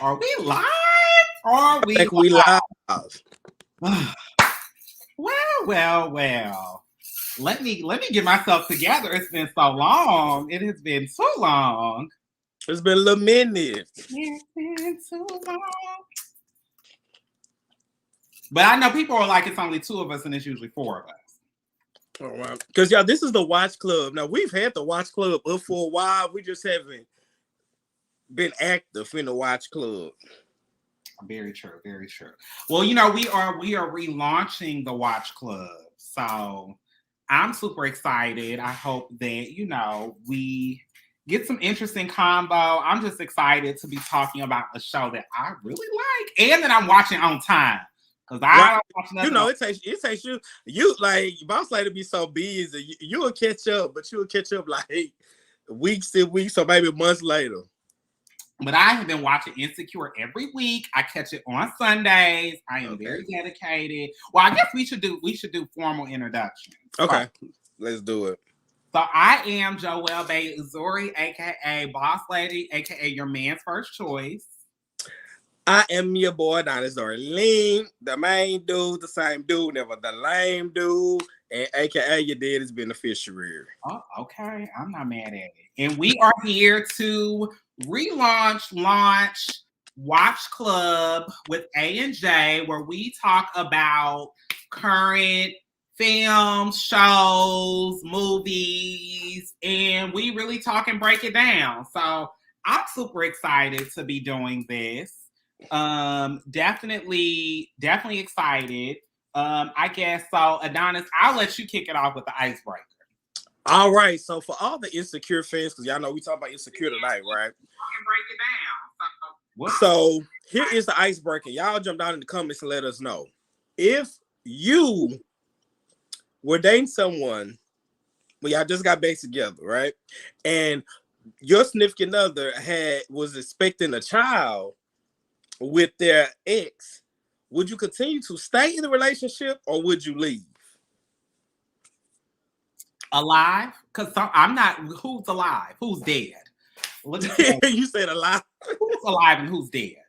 Are we live? Are we I think we live. Well. Let me get myself together. It's been so long. It has been too long. It's been a little minute. It's been too long. But I know people are like, it's only two of us, and it's usually four of us. All right. Because, y'all, this is the Watch Club. Now, we've had the Watch Club up for a while. We just haven't been active in the Watch Club. Very true. Very true. Well, you know, we are relaunching the Watch Club. So I'm super excited. I hope that, you know, we get some interesting combo. I'm just excited to be talking about a show that I really like and that I'm watching on time. Because I don't watch nothing. You know, it takes you like Boss Lady be so busy. You'll catch up, but you'll catch up like weeks and weeks or maybe months later. But I have been watching Insecure every week. I catch it on Sundays. I am very dedicated. Well, I guess we should do formal introductions. Okay, let's do it. So I am Joelle Bayaa-Uzuri, aka Boss Lady, aka your man's first choice. I am your boy, Adonis, the main dude, the same dude, never the lame dude, and aka your daddy's beneficiary. Oh, okay. I'm not mad at it. And we are here to launch Watch Club with A&J, where we talk about current films, shows, movies, and we really talk and break it down. So I'm super excited to be doing this. Definitely excited. I guess so. Adonis, I'll let you kick it off with the icebreaker. All right. So for all the Insecure fans, because y'all know we talk about Insecure tonight, right? Break it down. So here is the icebreaker. Y'all jump down in the comments and let us know if you were dating someone, well, y'all just got back together, right? And your significant other was expecting a child with their ex, would you continue to stay in the relationship or would you leave? Alive? Because I'm not. Who's alive? Who's dead? You said alive. Who's alive and who's dead?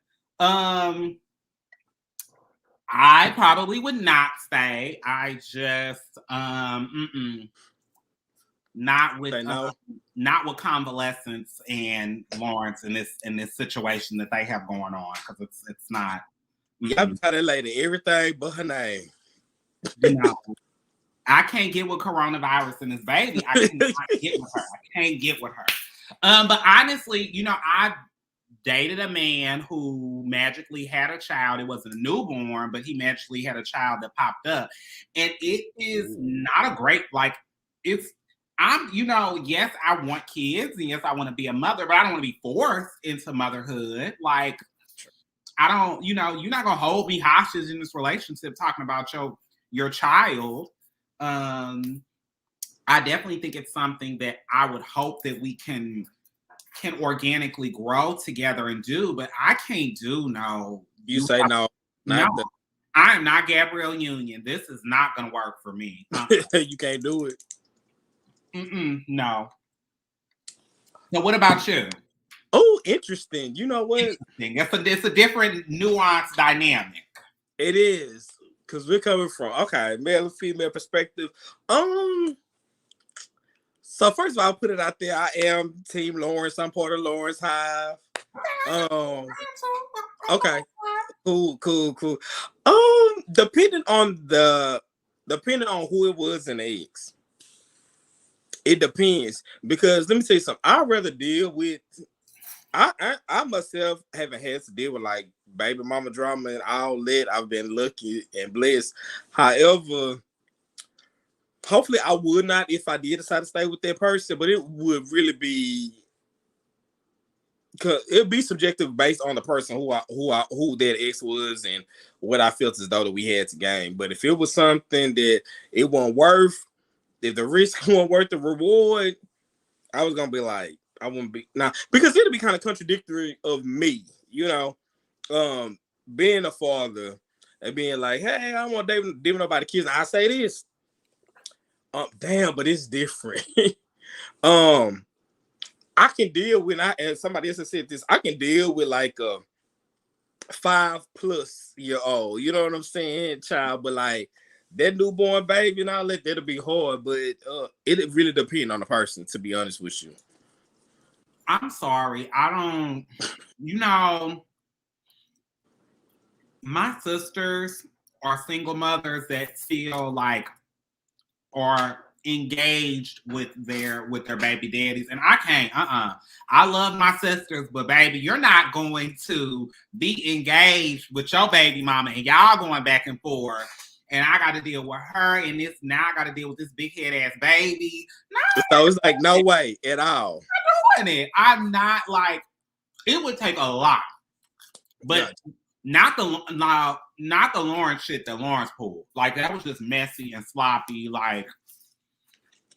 I probably would not stay. I just not with convalescence and Lawrence in this situation that they have going on, because it's not. Yeah, I'm that lady everything but her name. You know, I can't get with coronavirus and this baby. I cannot get with her. I can't get with her. But honestly, you know, I dated a man who magically had a child. It wasn't a newborn, but he magically had a child that popped up. And it is not a great, yes, I want kids, and yes, I want to be a mother, but I don't want to be forced into motherhood. Like, I don't, you're not going to hold me hostage in this relationship talking about your child. I definitely think it's something that I would hope that we can organically grow together and do, but I can't do no. You say no. I am not Gabrielle Union. This is not going to work for me. You can't do it. No. So what about you? Oh, interesting. You know what? It's a different nuanced dynamic. It is, because we're coming from male and female perspective. So first of all, I'll put it out there. I am Team Lawrence. I'm part of Lawrence Hive. Okay. Cool. Depending on who it was and the ex. It depends, because let me tell you something. I'd rather deal with. I myself haven't had to deal with like baby mama drama and all that. I've been lucky and blessed. However, hopefully I would not if I did decide to stay with that person, but it would really be, because it'd be subjective based on the person who that ex was and what I felt as though that we had to gain. But if it was something that it wasn't worth, if the risk wasn't worth the reward, I was gonna be like, I wouldn't be now, because it'd be kind of contradictory of me, being a father and being like, hey, I want to date nobody kids. And I say this, damn, but it's different. I can deal with, and somebody else has said this, I can deal with like 5+-year-old. You know what I'm saying, child? But like that newborn baby and all that, that'll be hard. But it really depends on the person, to be honest with you. I'm sorry. I don't, you know, my sisters are single mothers that still like are engaged with their baby daddies, and I can't. I love my sisters, but baby, you're not going to be engaged with your baby mama, and y'all going back and forth. And I got to deal with her, and this now I got to deal with this big head ass baby. No, So it's like no way at all. I'm doing it. I'm not like it would take a lot, but not the Lawrence shit that Lawrence pulled. Like that was just messy and sloppy. Like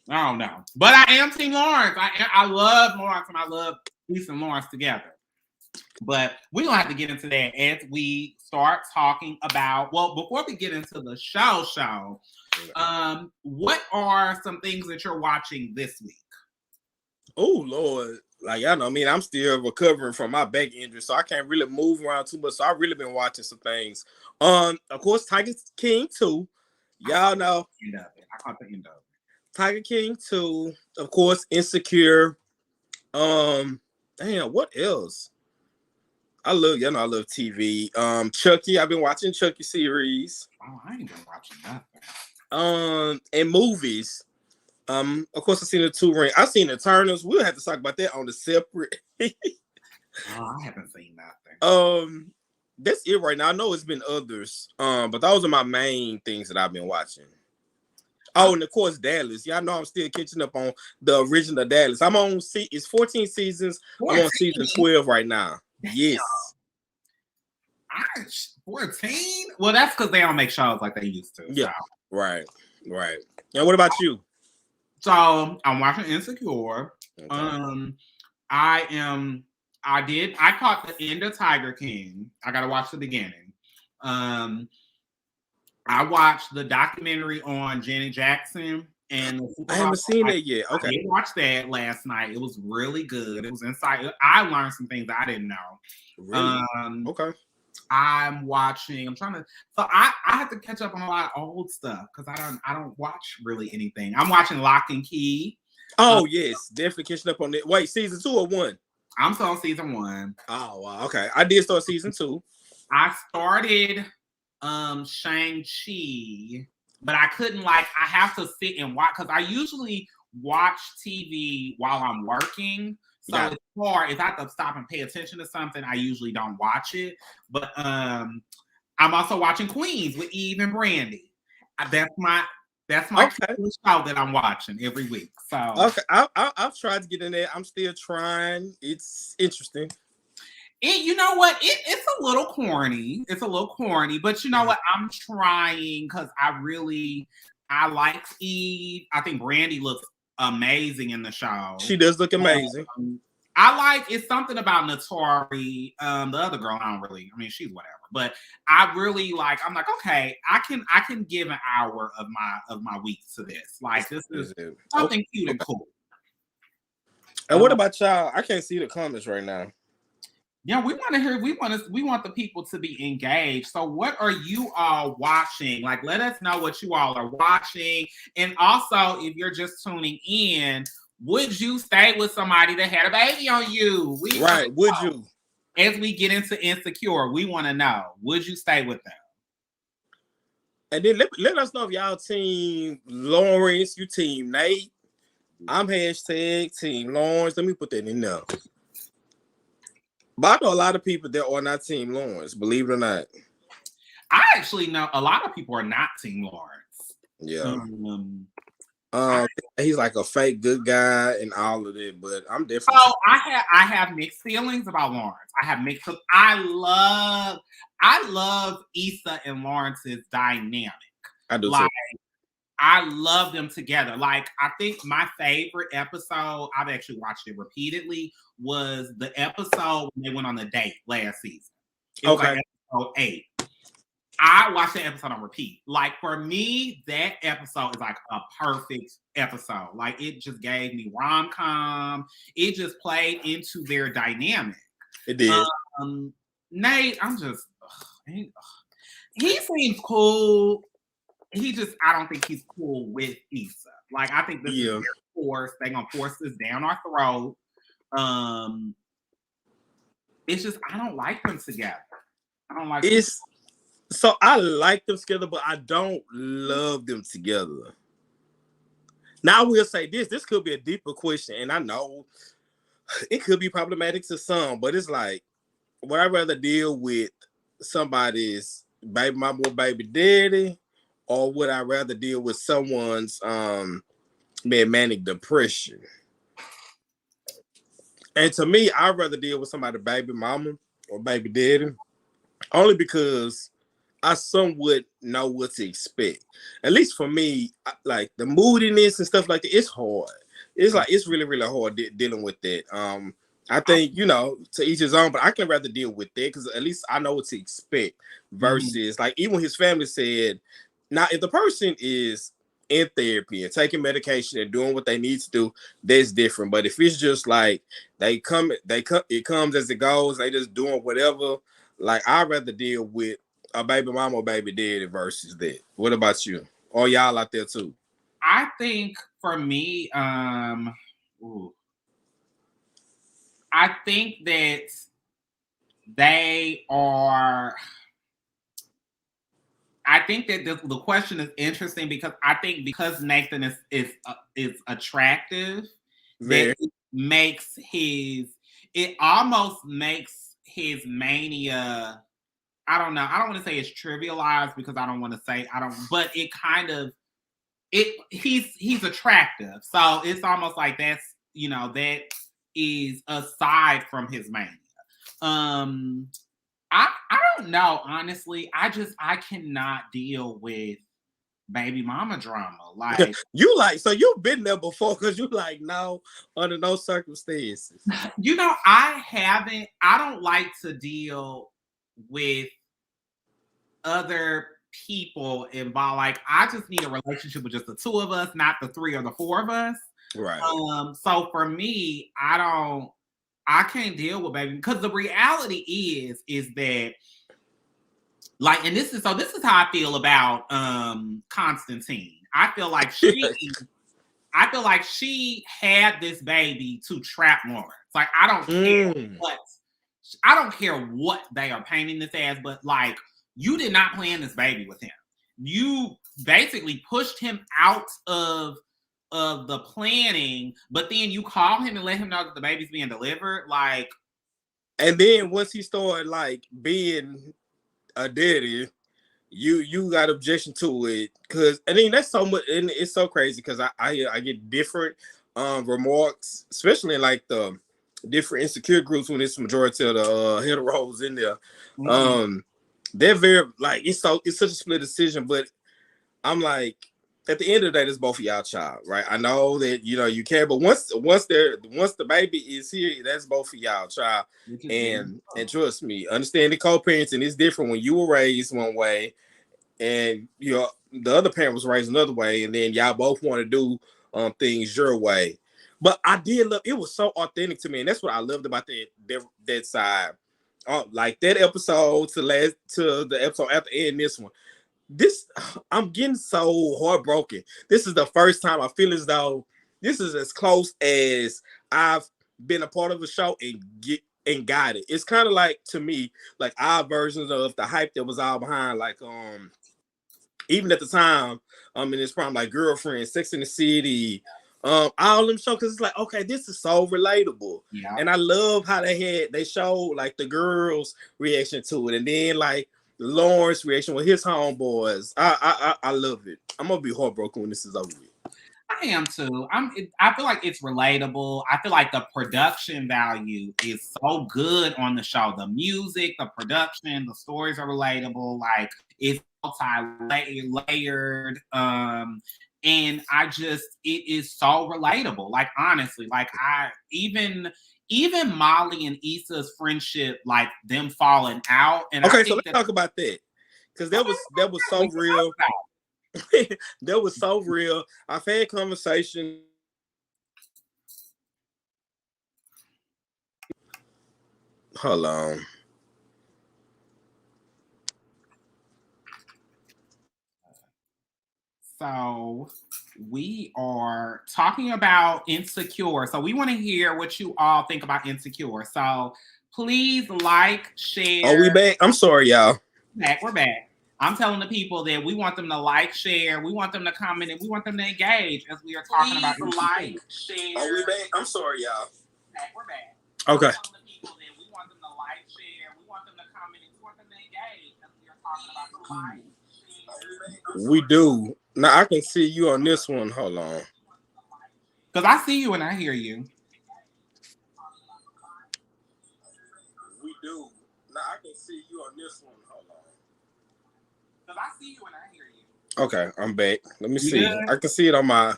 I don't know, but I am Team Lawrence. I love Lawrence and I love Lisa and Lawrence together. But we're gonna have to get into that as we start talking about. Well, before we get into the show, what are some things that you're watching this week? Oh Lord, like I know, I mean, I'm still recovering from my back injury, so I can't really move around too much. So I've really been watching some things. Of course, Tiger King 2. Y'all know. I caught the end of it. Tiger King 2, of course, Insecure. Damn, what else? I love TV. Chucky, I've been watching Chucky series. Oh, I ain't been watching nothing. And movies. Of course, I've seen the 2 Ring. I've seen Eternals. We'll have to talk about that on the separate. Oh, I haven't seen nothing. That's it right now. I know it's been others. But those are my main things that I've been watching. Oh, and of course, Dallas. Y'all know I'm still catching up on the original Dallas. I'm on it's 14 seasons. 14? I'm on season 12 right now. Yes. 14? Well, that's because they don't make shows like they used to. Yeah. So. Right. And what about you? So I'm watching Insecure. Okay. I caught the end of Tiger King. I gotta watch the beginning. I watched the documentary on Janet Jackson and I haven't seen it yet. Okay. I did watch that last night. It was really good. It was inside. I learned some things I didn't know. Really? Okay. I'm watching. So I have to catch up on a lot of old stuff because I don't watch really anything. I'm watching Lock and Key. Oh yes, definitely catching up on it. Wait, season 2 or 1? I'm still on season 1. Oh wow, okay. I did start season 2. I started Shang-Chi, but I couldn't I have to sit and watch because I usually watch TV while I'm working. So it's hard. If I have to stop and pay attention to something, I usually don't watch it. But I'm also watching Queens with Eve and Brandy. That's my show that I'm watching every week. So okay, I've tried to get in there. I'm still trying. It's interesting. You know what? It's a little corny. It's a little corny, but you know what? I'm trying because I like Eve. I think Brandy looks amazing in the show. She does look amazing. It's something about Naturi. The other girl, she's whatever. But I really I'm like, okay, I can give an hour of my week to this. Like this is something cute and cool. And what about y'all? I can't see the comments right now. Yeah, we want to hear. We want the people to be engaged. So, what are you all watching? Like, let us know what you all are watching. And also, if you're just tuning in, would you stay with somebody that had a baby on you? Would you? As we get into Insecure, we want to know: would you stay with them? And then let us know if y'all team Lawrence, you team Nate. I'm #team Lawrence. Let me put that in there. But I know a lot of people that are not Team Lawrence, believe it or not. I actually know a lot of people are not Team Lawrence. Yeah. He's like a fake good guy and all of it, but I'm different. So I have mixed feelings about Lawrence. I have mixed. I love Issa and Lawrence's dynamic. I do too. I love them together. Like, I think my favorite episode, I've actually watched it repeatedly, was the episode when they went on the date last season. It was episode 8. I watched that episode on repeat. Like, for me, that episode is like a perfect episode. Like, it just gave me rom-com. It just played into their dynamic. It did. Nate, I'm just he seems cool. I don't think he's cool with Issa. Like, I think this is their force. They're gonna force this down our throat. It's just I don't like them together. I don't like. So I like them together, but I don't love them together. Now I will say this could be a deeper question, and I know it could be problematic to some, but it's like, would I rather deal with somebody's baby mama or baby daddy, or would I rather deal with someone's manic depression? And to me, I'd rather deal with somebody's baby mama or baby daddy, only because I somewhat know what to expect. At least for me, like the moodiness and stuff like that, it's hard. It's like it's really, really hard dealing with that. I think, to each his own, but I can rather deal with that because at least I know what to expect. Versus like even his family said, now if the person is in therapy and taking medication and doing what they need to do, that's different. But if it's just like it comes as it goes, they just doing whatever. Like I'd rather deal with a baby mama or baby daddy versus that. What about you? Or y'all out there too? I think for me, I think that they are. I think that the question is interesting because I think because Nathan is attractive, that it almost makes his mania. I don't know. I don't want to say it's trivialized because I don't want to say but it kind of he's attractive. So it's almost like that is aside from his mania. I don't know, honestly. I cannot deal with baby mama drama. Like so you've been there before because you like no, under no circumstances. I don't like to deal with other people involved. Like I just need a relationship with just the two of us, not the three or the four of us. Right. So for me, I can't deal with baby because the reality is that like, and this is how I feel about Constantine. I feel like she had this baby to trap Lawrence. Like I don't care what they are painting this as, but like you did not plan this baby with him. You basically pushed him out of the planning, but then you call him and let him know that the baby's being delivered. Like, and then once he started like being a daddy, you got objection to it because I mean that's so much, and it's so crazy because I get different remarks, especially in like the different insecure groups when it's majority of the heteros in there. They're very like it's such a split decision, but I'm like at the end of the day, it's both of y'all child, right? I know that you care, but once the baby is here, that's both of y'all child, and trust me, understand the co-parenting is different when you were raised one way and the other parent was raised another way, and then y'all both want to do things your way. But I did love it was so authentic to me, and that's what I loved about that side. Like that episode to the episode after and this one. I'm getting so heartbroken. This is the first time I feel as though this is as close as I've been a part of a show and got it. It's kind of like to me, like our versions of the hype that was all behind, like even at the time, in this prime, like Girlfriend, Sex in the City, all them shows, because it's like, okay, this is so relatable. yeah. And I love how they showed like the girls' reaction to it, and then like Lawrence's reaction with his homeboys. I love it. I'm gonna be heartbroken when this is over with. I am too. I feel like it's relatable. I feel like the production value is so good on the show. The music, the production, the stories are relatable. Like it's multi-layered. And it is so relatable. Like honestly, like even Molly and Issa's friendship, like them falling out. And okay, so let's talk about that because that was so real. That was so real. I've had conversation. Hold on. So we are talking about Insecure. So we want to hear what you all think about Insecure. So please like, share. Are we back? I'm sorry, y'all. We're back. I'm telling the people that we want them to like, share, we want them to comment, and we want them to engage as we are talking about Insecure. Like, share. Are we back? I'm sorry, y'all. We're back. Okay. I'm telling the people that we want them to like, share, we want them to comment, and we want them to engage as we are talking about We do. Now I can see you on this one. Hold on. Because I see you and I hear you. We do. Now I can see you on this one. Hold on. Because I see you and I hear you. Okay, I'm back. Let me see. Good? I can see it on my,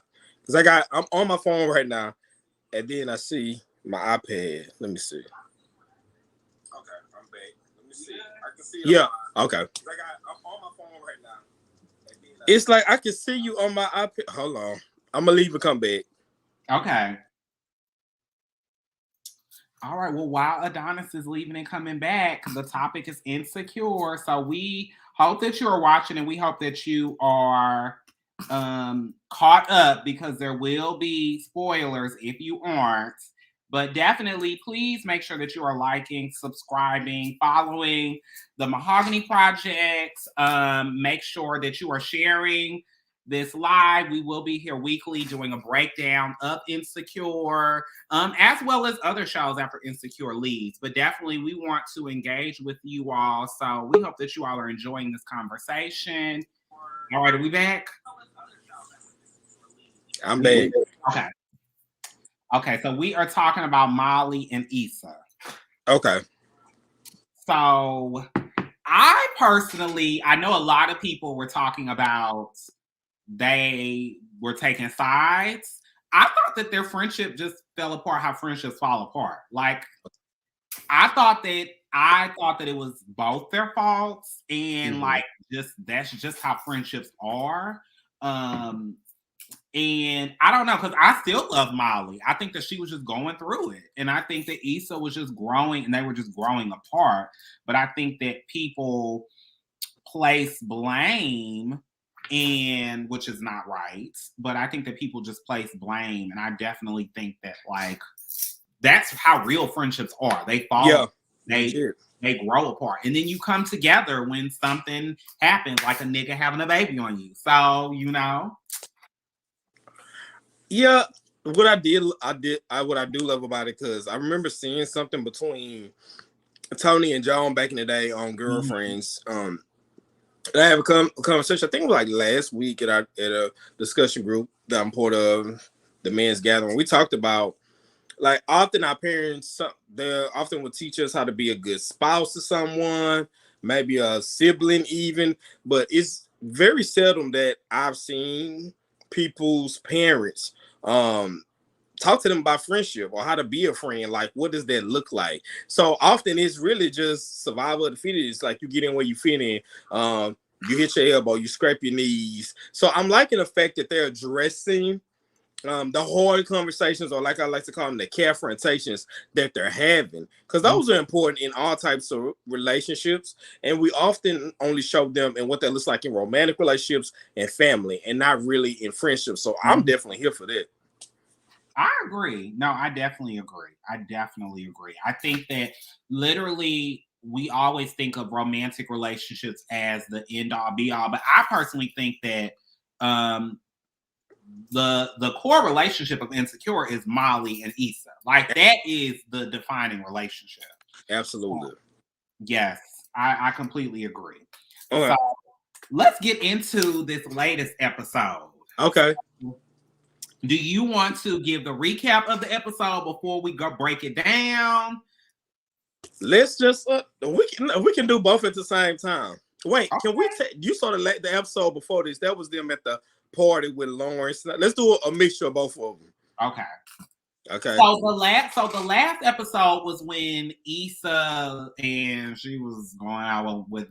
because I'm on my phone right now, and then I see my iPad. Let me see. Okay, I'm back. Let me see. I can see it. Yeah. Okay. I'm on my phone right now. It's like I can see you on my iPad. Hold on. I'm gonna leave and come back. Okay. All right. Well, while Adonis is leaving and coming back, the topic is Insecure. So we hope that you are watching and we hope that you are caught up because there will be spoilers if you aren't. But definitely, please make sure that you are liking, subscribing, following the Mahogany Project. Make sure that you are sharing this live. We will be here weekly doing a breakdown of Insecure, as well as other shows after Insecure leaves. But definitely, we want to engage with you all. So we hope that you all are enjoying this conversation. All right, are we back? I'm back. Okay. Okay, so we are talking about Molly and Issa. Okay. So I know a lot of people were talking about they were taking sides. I thought that their friendship just fell apart, how friendships fall apart. Like, I thought that it was both their faults, and that's just how friendships are. And I don't know, because I still love Molly. I think that she was just going through it. And I think that Issa was just growing and they were just growing apart. But I think that people place blame, and which is not right. But I think that people just place blame. And I definitely think that, like, that's how real friendships are. They fall. Yeah, they grow apart. And then you come together when something happens, like a nigga having a baby on you. So, Yeah, what I do love about it, because I remember seeing something between Tony and John back in the day on Girlfriends. I have a conversation. I think it was like last week at a discussion group that I'm part of, the men's gathering. We talked about, like, often our parents, they often will teach us how to be a good spouse to someone, maybe a sibling even, but it's very seldom that I've seen people's parents talk to them about friendship or how to be a friend. Like, what does that look like? So often it's really just survival of the fittest. It's like you get in where you fit in. You hit your elbow, you scrape your knees. So I'm liking the fact that they're addressing the hard conversations, or like I like to call them, the confrontations that they're having, because those are important in all types of relationships, and we often only show them in what that looks like in romantic relationships and family, and not really in friendships. So I'm definitely here for that. I agree. No, I definitely agree. I think that literally we always think of romantic relationships as the end all be all, but I personally think that the core relationship of Insecure is Molly and Issa. Like, that is the defining relationship. Absolutely. So, yes, I completely agree. Okay. So let's get into this latest episode. Okay. Do you want to give the recap of the episode before we go break it down? Let's just we can do both at the same time. Wait, okay. Can we take, you saw the episode before this? That was them at the party with Lawrence. Let's do a mixture of both of them. Okay. So the last episode was when Issa and she was going out with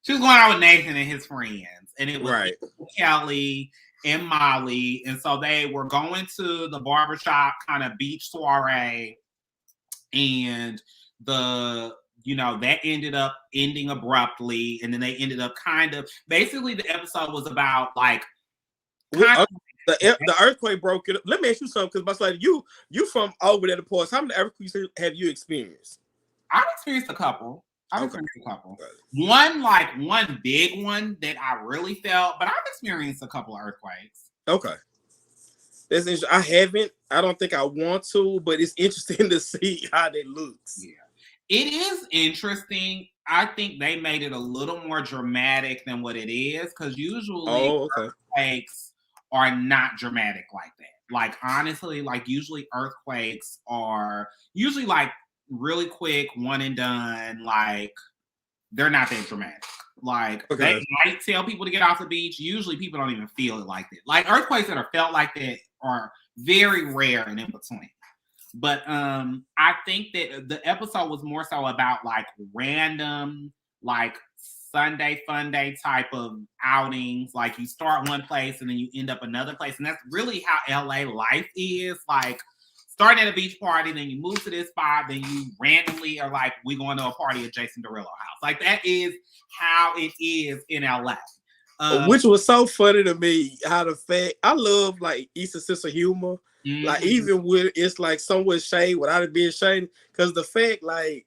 Nathan and his friends, and it was Kelly and Molly, and so they were going to the barbershop kind of beach soiree, and that ended up ending abruptly, and then they ended up kind of, basically the episode was about, like, Kind of, The earthquake broke it. Let me ask you something, because like you from over there, the ports. How many earthquakes have you experienced? I've experienced a couple. Okay. One big one that I really felt, but I've experienced a couple of earthquakes. Okay. That's interesting. I haven't. I don't think I want to, but it's interesting to see how that looks. Yeah. It is interesting. I think they made it a little more dramatic than what it is, because usually earthquakes are not dramatic like that. Like, honestly, like usually earthquakes are usually like really quick, one and done. Like, they're not that dramatic. Like, they might tell people to get off the beach. Usually people don't even feel it like that. Like, earthquakes that are felt like that are very rare and in between. But I think that the episode was more so about like random, like Sunday fun day type of outings. Like, you start one place and then you end up another place. And that's really how LA life is. Like, starting at a beach party, then you move to this spot, then you randomly are like, we going to a party at Jason Derulo's house. Like, that is how it is in LA. Which was so funny to me, how the fact, I love like Issa's sense of humor. Like, even with it's like somewhat shade without it being shady, because the fact, like,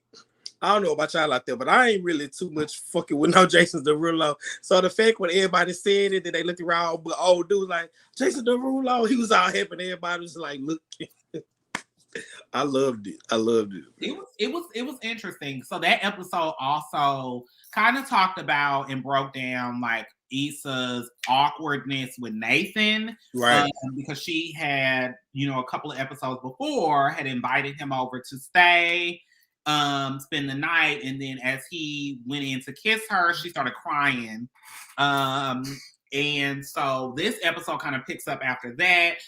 I don't know about y'all out there, but I ain't really too much fucking with no Jason Derulo. So the fact when everybody said it, that they looked around, but old dude was like, Jason Derulo, he was out helping everybody, was like, look. I loved it. It was interesting. So that episode also kind of talked about and broke down like Issa's awkwardness with Nathan, right? Because she had, a couple of episodes before had invited him over to stay, spend the night, and then as he went in to kiss her, she started crying. And so this episode kind of picks up after that.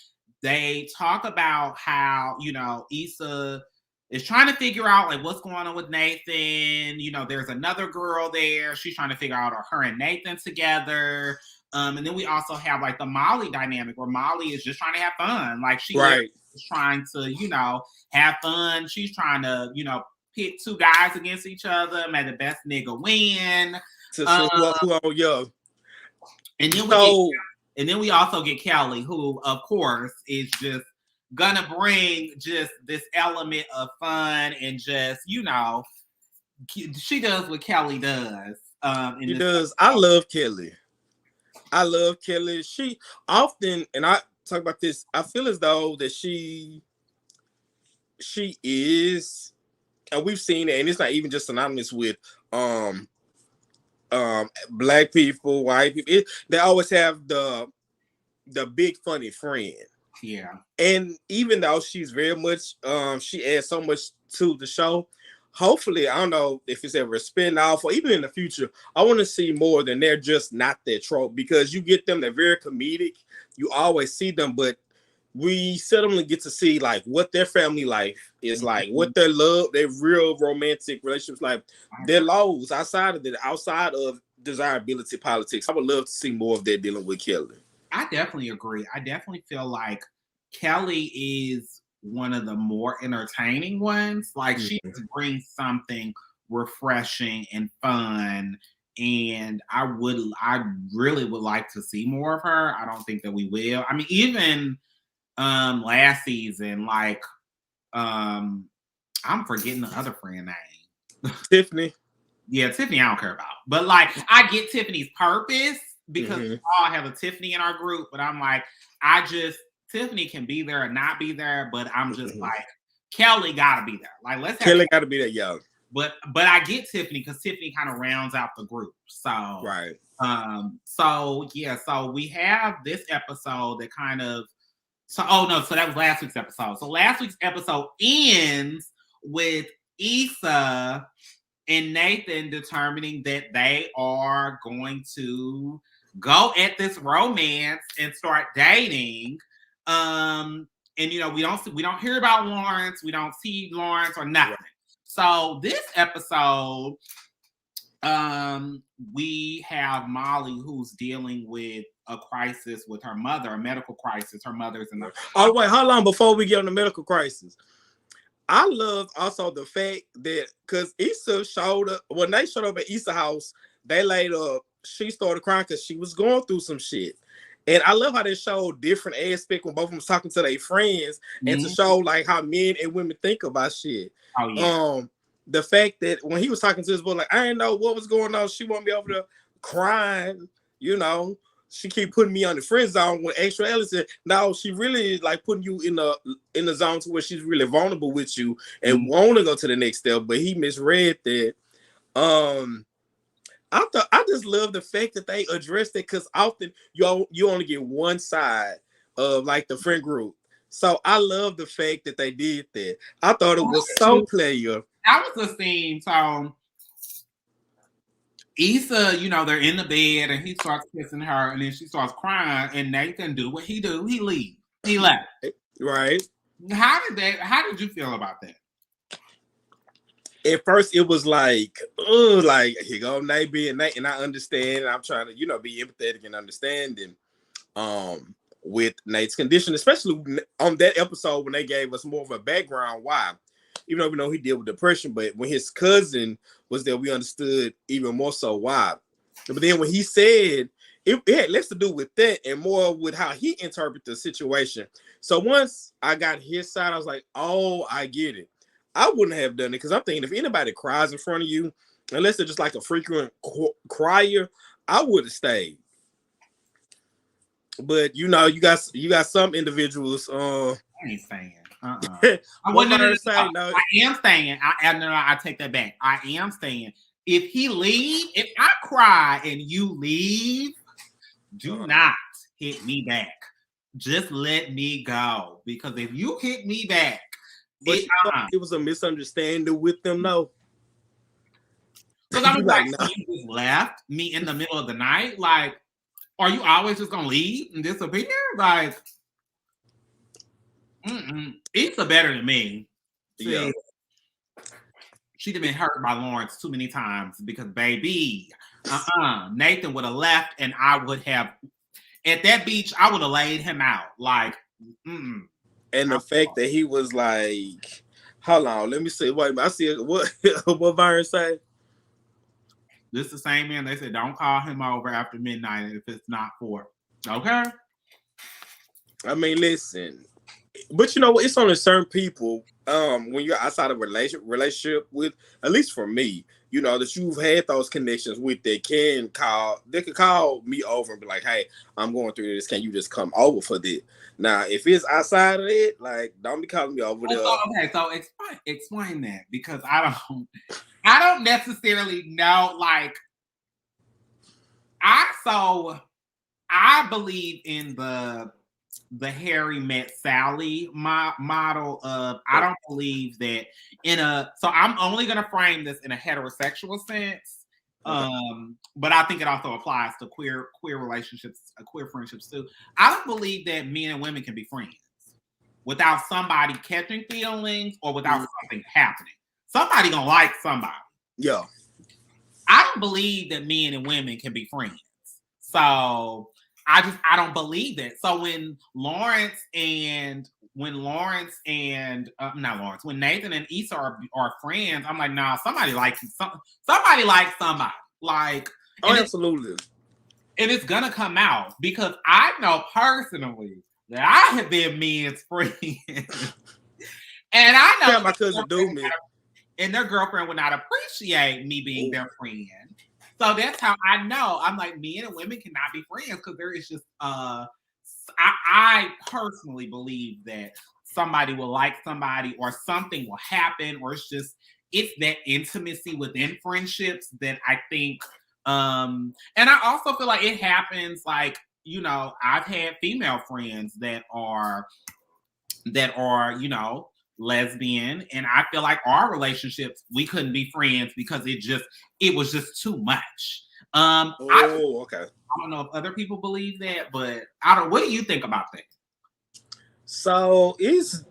They talk about how, Issa is trying to figure out like what's going on with Nathan. There's another girl there. She's trying to figure out are her and Nathan together. And then we also have like the Molly dynamic, where Molly is just trying to have fun. Like, she is trying to, have fun. She's trying to, pit two guys against each other, may the best nigga win. And then we also get Kelly, who, of course, is just gonna bring just this element of fun and just, she does what Kelly does. She does. I love Kelly. She often, and I talk about this, I feel as though that she is, and we've seen it, and it's not even just synonymous with black people, white people. They always have the big funny friend. Yeah. And even though she's very much, she adds so much to the show. Hopefully, I don't know if it's ever a spin-off or even in the future, I want to see more than they're just not that trope, because you get them, they're very comedic. You always see them, but we seldomly get to see like what their family life is like, what their love, their real romantic relationships like, their lows outside of desirability politics. I would love to see more of that dealing with Kelly. I definitely agree. I definitely feel like Kelly is one of the more entertaining ones. Like, she brings something refreshing and fun, and I really would like to see more of her. I don't think that we will. I mean, even last season, like, I'm forgetting the other friend name. Tiffany. Yeah, Tiffany I don't care about. But like, I get Tiffany's purpose, because we all have a Tiffany in our group, but I'm like, Tiffany can be there or not be there, but I'm just like, Kelly gotta be there. Like, Kelly gotta be there, yo. But I get Tiffany, because Tiffany kind of rounds out the group. So right. So we have this episode that kind of so that was last week's episode. So last week's episode ends with Issa and Nathan determining that they are going to go at this romance and start dating. And we don't hear about Lawrence, we don't see Lawrence or nothing. Right. So this episode, we have Molly, who's dealing with a crisis with her mother, a medical crisis. Her mother's in the Oh wait, how long before we get on the medical crisis? I love also the fact that because Issa showed up, when they showed up at Issa's house, they laid up, she started crying because she was going through some shit. And I love how they showed different aspects when both of them was talking to their friends and to show like how men and women think about shit. Oh yeah. The fact that when he was talking to his boy, like, I didn't know what was going on. She want me over there crying, you know. She keep putting me on the friend zone when extra Ellie said, no, she really is like putting you in the zone to where she's really vulnerable with you and want to go to the next step. But he misread that. I just love the fact that they addressed it because often you only get one side of like the friend group. So I love the fact that they did that. I thought it was so player. That was the scene. So Issa, you know, they're in the bed and he starts kissing her and then she starts crying and Nathan do what he do. He leave. He left. Right. How did you feel about that? At first it was like, oh, like here go Nate being Nate, and I understand, and I'm trying to, you know, be empathetic and understanding with Nate's condition, especially on that episode when they gave us more of a background why. Even though we know he dealt with depression, but when his cousin was there, we understood even more so why. But then when he said it had less to do with that and more with how he interpreted the situation. So once I got his side, I was like, oh, I get it. I wouldn't have done it because I'm thinking if anybody cries in front of you, unless they're just like a frequent crier, I would have stayed. But you know, you got some individuals. I ain't saying. I am staying. I take that back. I am staying. If he leave, if I cry and you leave, do not hit me back. Just let me go. Because if you hit me back, it was a misunderstanding with them, though. Because I was like, so you just left me in the middle of the night? Like, are you always just gonna leave and disappear? Like, Issa better than me. Yeah. She'd have been hurt by Lawrence too many times because, baby, Nathan would have left and I would have, at that beach, I would have laid him out. Like, And the fact that he was like, hold on, let me see. Wait, I see what Byron say. This is the same man. They said, don't call him over after midnight if it's not for. Okay. I mean, listen, but you know what? It's only certain people when you're outside of a relationship with, at least for me, you know, that you've had those connections with that can call me over and be like, hey, I'm going through this. Can you just come over for this? Now, if it's outside of it, like, don't be calling me over there. Okay, so explain that because I don't necessarily know. Like, I believe in the Harry met Sally model of, I don't believe that so I'm only going to frame this in a heterosexual sense. But I think it also applies to queer relationships, queer friendships too. I don't believe that men and women can be friends without somebody catching feelings or without something happening. Somebody gonna like somebody. Yeah. I don't believe that men and women can be friends. So I don't believe that. So when Nathan and Issa are friends, I'm like, nah, somebody likes somebody. Like, absolutely. And it's gonna come out because I know personally that I have been men's friends. And I know my cousin do me. And their girlfriend would not appreciate me being their friend. So that's how I know. I'm like, men and women cannot be friends because there is just I personally believe that somebody will like somebody or something will happen, or it's that intimacy within friendships that I think and I also feel like it happens, like, you know, I've had female friends that are, you know, lesbian, and I feel like our relationships, we couldn't be friends because it was just too much. Okay. I don't know if other people believe that, but what do you think about that? So it's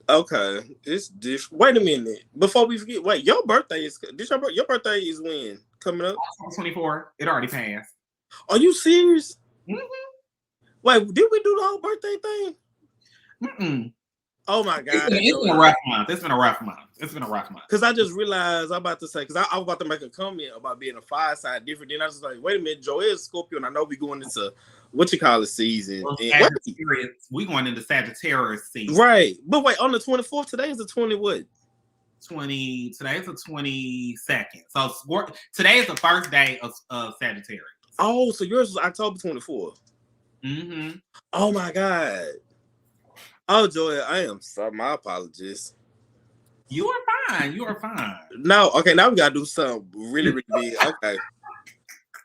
okay. It's different. Wait a minute. Before we forget, wait, your birthday is your birthday is when? Coming up? 24. It already passed. Are you serious? Mm-hmm. Wait, did we do the whole birthday thing? Mm-mm. Oh my God. It's been a rough month. It's been a rough month. Because I just realized I'm about to say, because I was about to make a comment about being a fire sign different. Then I was like, wait a minute, Joelle's Scorpio, and I know we going into what you call it season. Well, And we going into Sagittarius season. Right. But wait, on the 24th, today is the 20 what? Today is the 22nd. So today is the first day of Sagittarius. Oh, so yours was October 24th. Mm-hmm. Oh my God. Oh, Joelle, I am sorry. My apologies. You are fine. No, okay, now we gotta do something really, really big. Okay.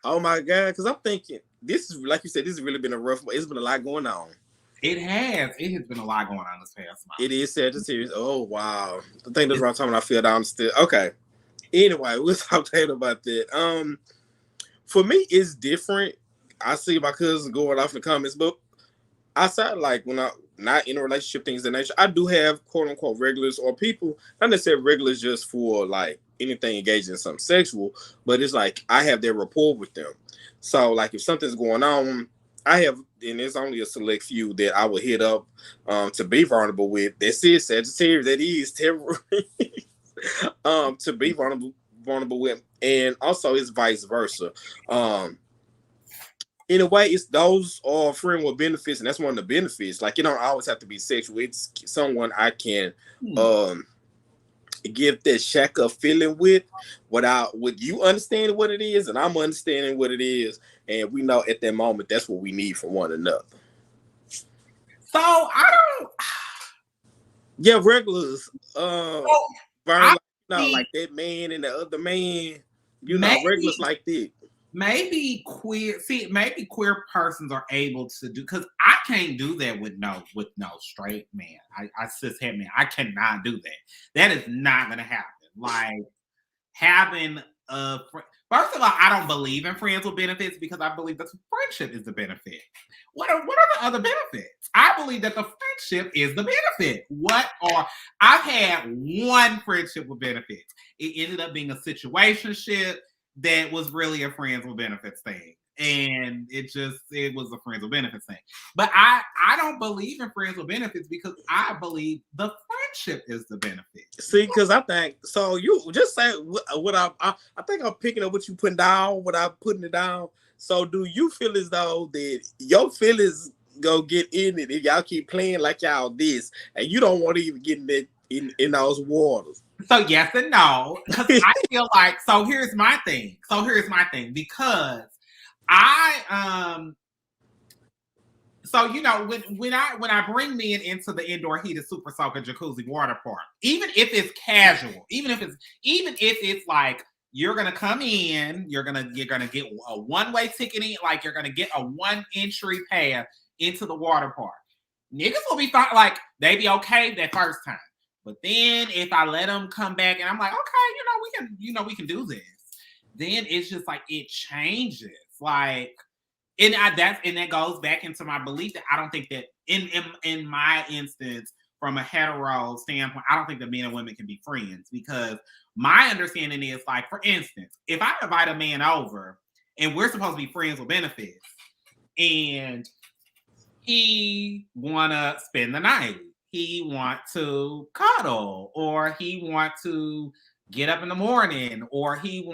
Oh my God, because I'm thinking this is like you said, this has really been a rough. It's been a lot going on. It has been a lot going on this past month. It is Sagittarius. Oh wow. I think that's the wrong time when I feel down still. Okay. Anyway, we'll stop talking about that. For me, it's different. I see my cousins going off in the comments, but outside, like when I'm not in a relationship, things of that nature, I do have quote unquote regulars or people, not necessarily regulars just for like anything engaged in something sexual, but it's like I have their rapport with them. So like if something's going on, I have, and there's only a select few that I will hit up to be vulnerable with. That's it, Sagittarius, that is terror. To be vulnerable with, and also it's vice versa. In a way, it's those are friends with benefits, and that's one of the benefits. Like, you don't always have to be sexual. It's someone I can give that shaka feeling with you understanding what it is, and I'm understanding what it is, and we know at that moment that's what we need from one another. So I don't. Yeah, regulars. Like that man and the other man. Regulars like that. Maybe queer persons are able to do, because I can't do that with no straight man. I cis het man. I cannot do that. That is not gonna happen. Like having first of all, I don't believe in friends with benefits because I believe that the friendship is the benefit. What are the other benefits? I believe that the friendship is the benefit. I've had one friendship with benefits. It ended up being a situationship that was really a friends with benefits thing. And it was a friends with benefits thing. But I don't believe in friends with benefits because I believe the friendship is the benefit. See, because I think, so you just say what I think I'm picking up what you putting down, what I'm putting it down. So do you feel as though that your feelings go get in it and y'all keep playing like y'all this, and you don't want to even get in those waters? So yes and no, because I feel like, so here's my thing, because so you know, when I bring men into the indoor heated super soaker jacuzzi water park, even if it's casual, even if it's like you're gonna come in, you're gonna get a one-way ticket in, like you're gonna get a one entry pass into the water park. Niggas will be fine, like they be okay that first time. But then if I let them come back and I'm like, okay, we can do this, then it's just like it changes. Like, and that goes back into my belief that I don't think that in my instance, from a hetero standpoint, I don't think that men and women can be friends, because my understanding is, like, for instance, if I invite a man over and we're supposed to be friends with benefits and he wanna spend the night, he want to cuddle, or he want to get up in the morning, or he'd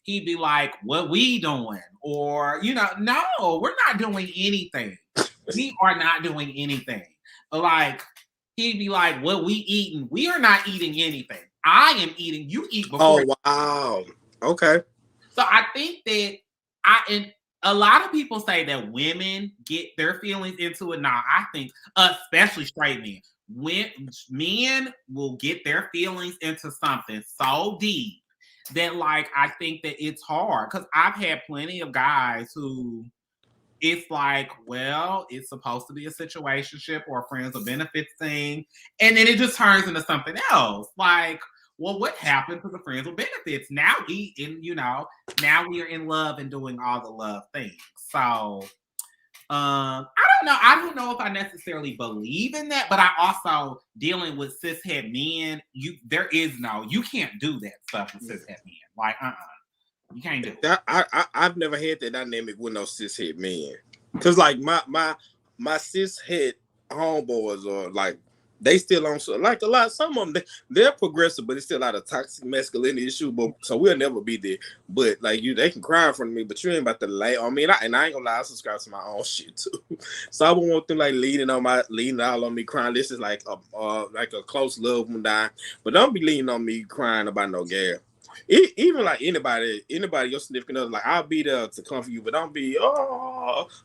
be like, what we doing? Or, no, we're not doing anything. We are not doing anything. Like, he'd be like, what we eating? We are not eating anything. I am eating. You eat before. Oh, wow. Okay. So I think that and a lot of people say that women get their feelings into it. Now, I think, especially straight men, when men will get their feelings into something so deep that, like, I think that it's hard, because I've had plenty of guys who it's like, well, it's supposed to be a situationship or a friends with benefits thing, and then it just turns into something else. Like, well, what happened to the friends with benefits? Now we are in love and doing all the love things. So I don't know if I necessarily believe in that, but I also, dealing with cishet men, you can't do that stuff with cishet men. Like, you can't do it. I've never had that dynamic with no cishet men, because like my cishet homeboys are like they still on like a lot. Some of them they're progressive, but it's still a lot of toxic masculinity issue. But so we'll never be there. But like you, they can cry in front of me, but you ain't about to lay on me. And I ain't gonna lie, I subscribe to my own shit too. So I won't want them like leaning all on me crying. This is like a close loved one dying, but don't be leaning on me crying about no gal. Even like anybody, your significant other, like I'll be there to comfort you, but don't be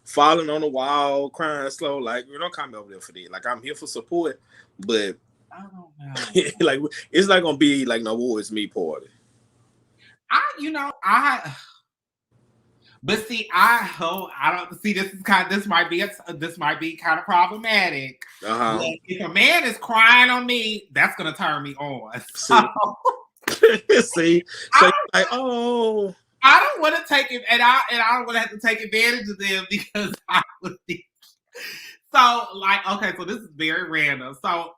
falling on the wall, crying slow. Like you don't come over there for that. Like I'm here for support, but I don't know. like it's not gonna be like no war is me party. But see, I don't see this might be kind of problematic. Uh-huh. But if a man is crying on me, that's gonna turn me on. So, see, so like, oh, I don't want to take it, and I don't want to have to take advantage of them because I would be. So, like, okay, so this is very random. So,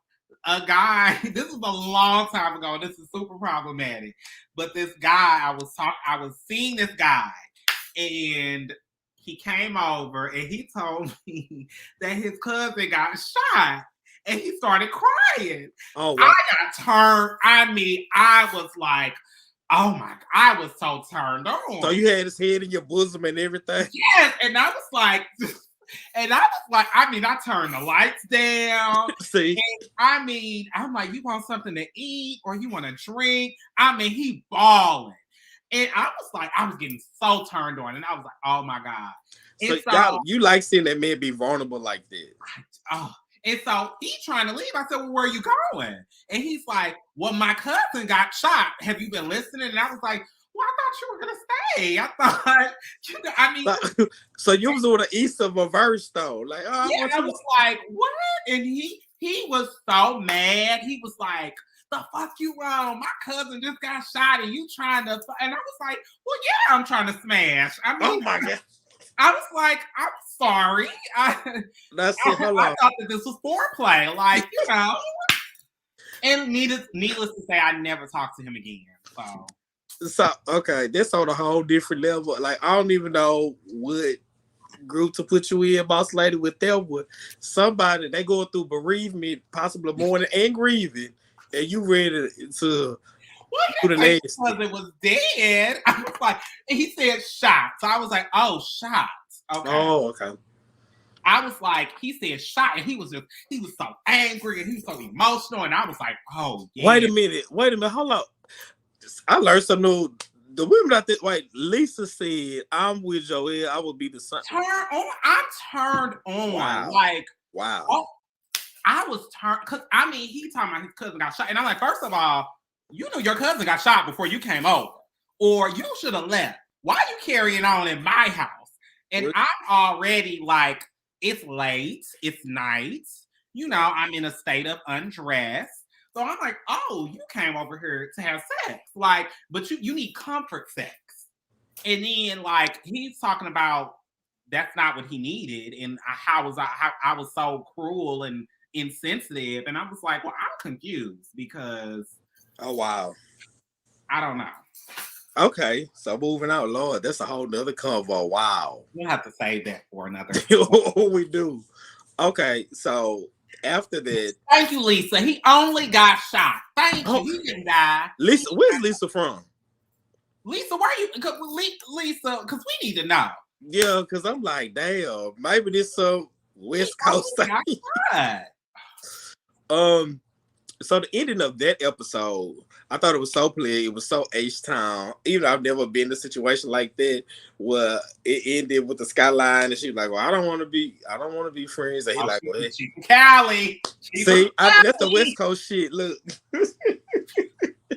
a guy, this was a long time ago. This is super problematic. But this guy, I was seeing this guy, and he came over and he told me that his cousin got shot, and he started crying. Oh, wow. I got turned. I mean, I was like, oh my! I was so turned on. So you had his head in your bosom and everything. Yes, and I was like. I mean, I turned the lights down. See, and I'm like, you want something to eat or you want a drink? I mean, he balling. And I was getting so turned on. And I was like, oh my God. So you like seeing that man be vulnerable like that. And so he's trying to leave. I said, well, where are you going? And he's like, well, my cousin got shot. Have you been listening? And I was like, well, I thought you were gonna stay. I thought, I mean. So you was on the east of a verse though, like, yeah, I was like, what? And he was so mad. He was like, the fuck you wrong? My cousin just got shot, and you trying to? And I was like, well, yeah, I'm trying to smash. I mean, oh my God. I was like, I'm sorry. I thought that this was foreplay, like you know. And needless to say, I never talked to him again. So okay, that's on a whole different level. Like I don't even know what group to put you in, boss lady, with them. With somebody they going through bereavement, possibly mourning and grieving, and you ready to do the next because it was dead. I was like, and he said shot, so I was like, oh, shot. Okay. Oh, okay. I was like, he said shot, and he was so angry and he was so emotional, and I was like, oh, yeah. Wait a minute, hold on. I learned some new. The women out there, Lisa said, "I'm with Joelle. I will be the son." I'm turned on. Wow. Like, wow. Oh, I was turned because he talking about his cousin got shot, and I'm like, first of all, you knew your cousin got shot before you came over, or you should have left. Why are you carrying on in my house? And really? I'm already like, it's late, it's night. You know, I'm in a state of undress. So I'm like, oh, you came over here to have sex. Like, but you need comfort sex. And then like he's talking about that's not what he needed. And how I was so cruel and insensitive. And I was like, well, I'm confused because oh wow. I don't know. Okay, so moving out, Lord, that's a whole nother convo. Wow. We'll have to save that for another. We do. Okay, so after that, thank you, Lisa. He only got shot. Thank you. He didn't die. Lisa, where's Lisa from? Lisa, where are you? Lisa, because we need to know. Yeah, because I'm like, damn, maybe this West Coast thing. So the ending of that episode, I thought it was so played. It was so H-Town. Even though I've never been in a situation like that where it ended with the skyline, and she was like, "Well, I don't want to be friends." And he like, "Well, she's from Cali." That's the West Coast shit. Look,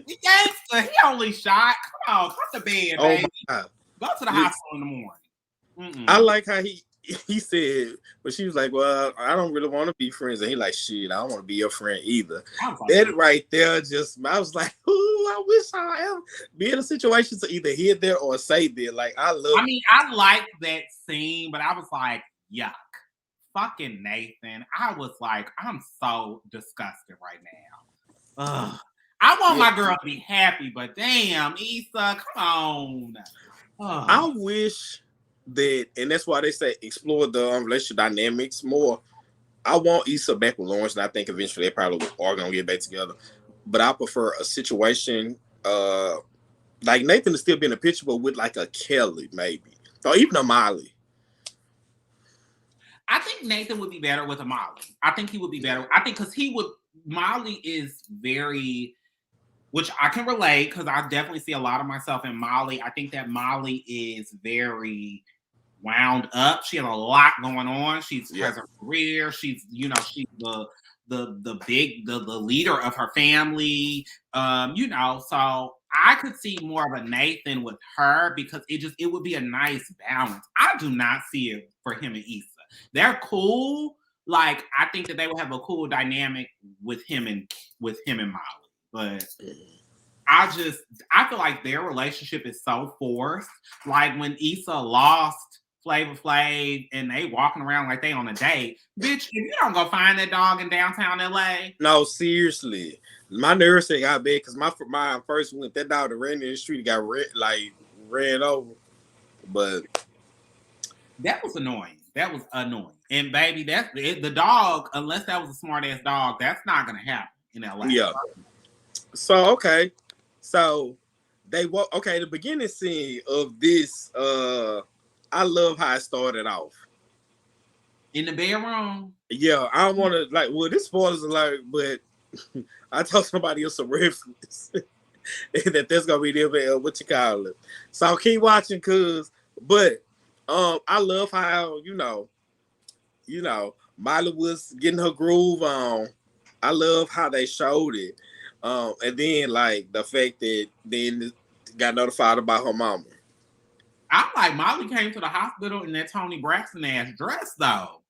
he only shot. Come on, come to bed, baby. Go to the hospital in the morning. I like how he said, but she was like, well, I don't really want to be friends. And he like, shit, I don't want to be your friend either. That right there, I was like, ooh, I wish I ever be in a situation to either hear there or say there. Like, I like that scene, but I was like, yuck. Fucking Nathan. I was like, I'm so disgusted right now. Ugh. I want my girl to be happy, but damn, Issa, come on. Ugh. I wish that, and that's why they say explore the relationship dynamics more I want Issa back with Lawrence, and I think eventually they probably are gonna get back together. But I prefer a situation like Nathan to still be in the picture, but with like a Kelly maybe, or even a Molly. I think Nathan would be better with a Molly. I think he would be better. I think because Molly is very, which I can relate because I definitely see a lot of myself in Molly. I think that Molly is very wound up. She has a lot going on. She's has a career. She's she's the leader of her family. So I could see more of a Nathan with her because it would be a nice balance. I do not see it for him and Issa. They're cool. Like I think that they would have a cool dynamic with him and Molly. But I feel like their relationship is so forced. Like when Issa lost Flavor Flav and they walking around like they on a date. Bitch, if you don't go find that dog in downtown LA. No, seriously. My nerves got bad because my first went that dog that ran in the street got ran over. But that was annoying. And baby, the dog, unless that was a smart ass dog, that's not gonna happen in LA. Yeah. So okay. So the beginning scene of this, I love how it started off. In the bedroom? Yeah, I don't want to this spoilers alert, but I told somebody else a reference that there's gonna be different what you call it. So keep watching I love how Miley was getting her groove on. I love how they showed it. And then like the fact that then got notified about her mama. I like Molly came to the hospital in that Toni Braxton ass dress though.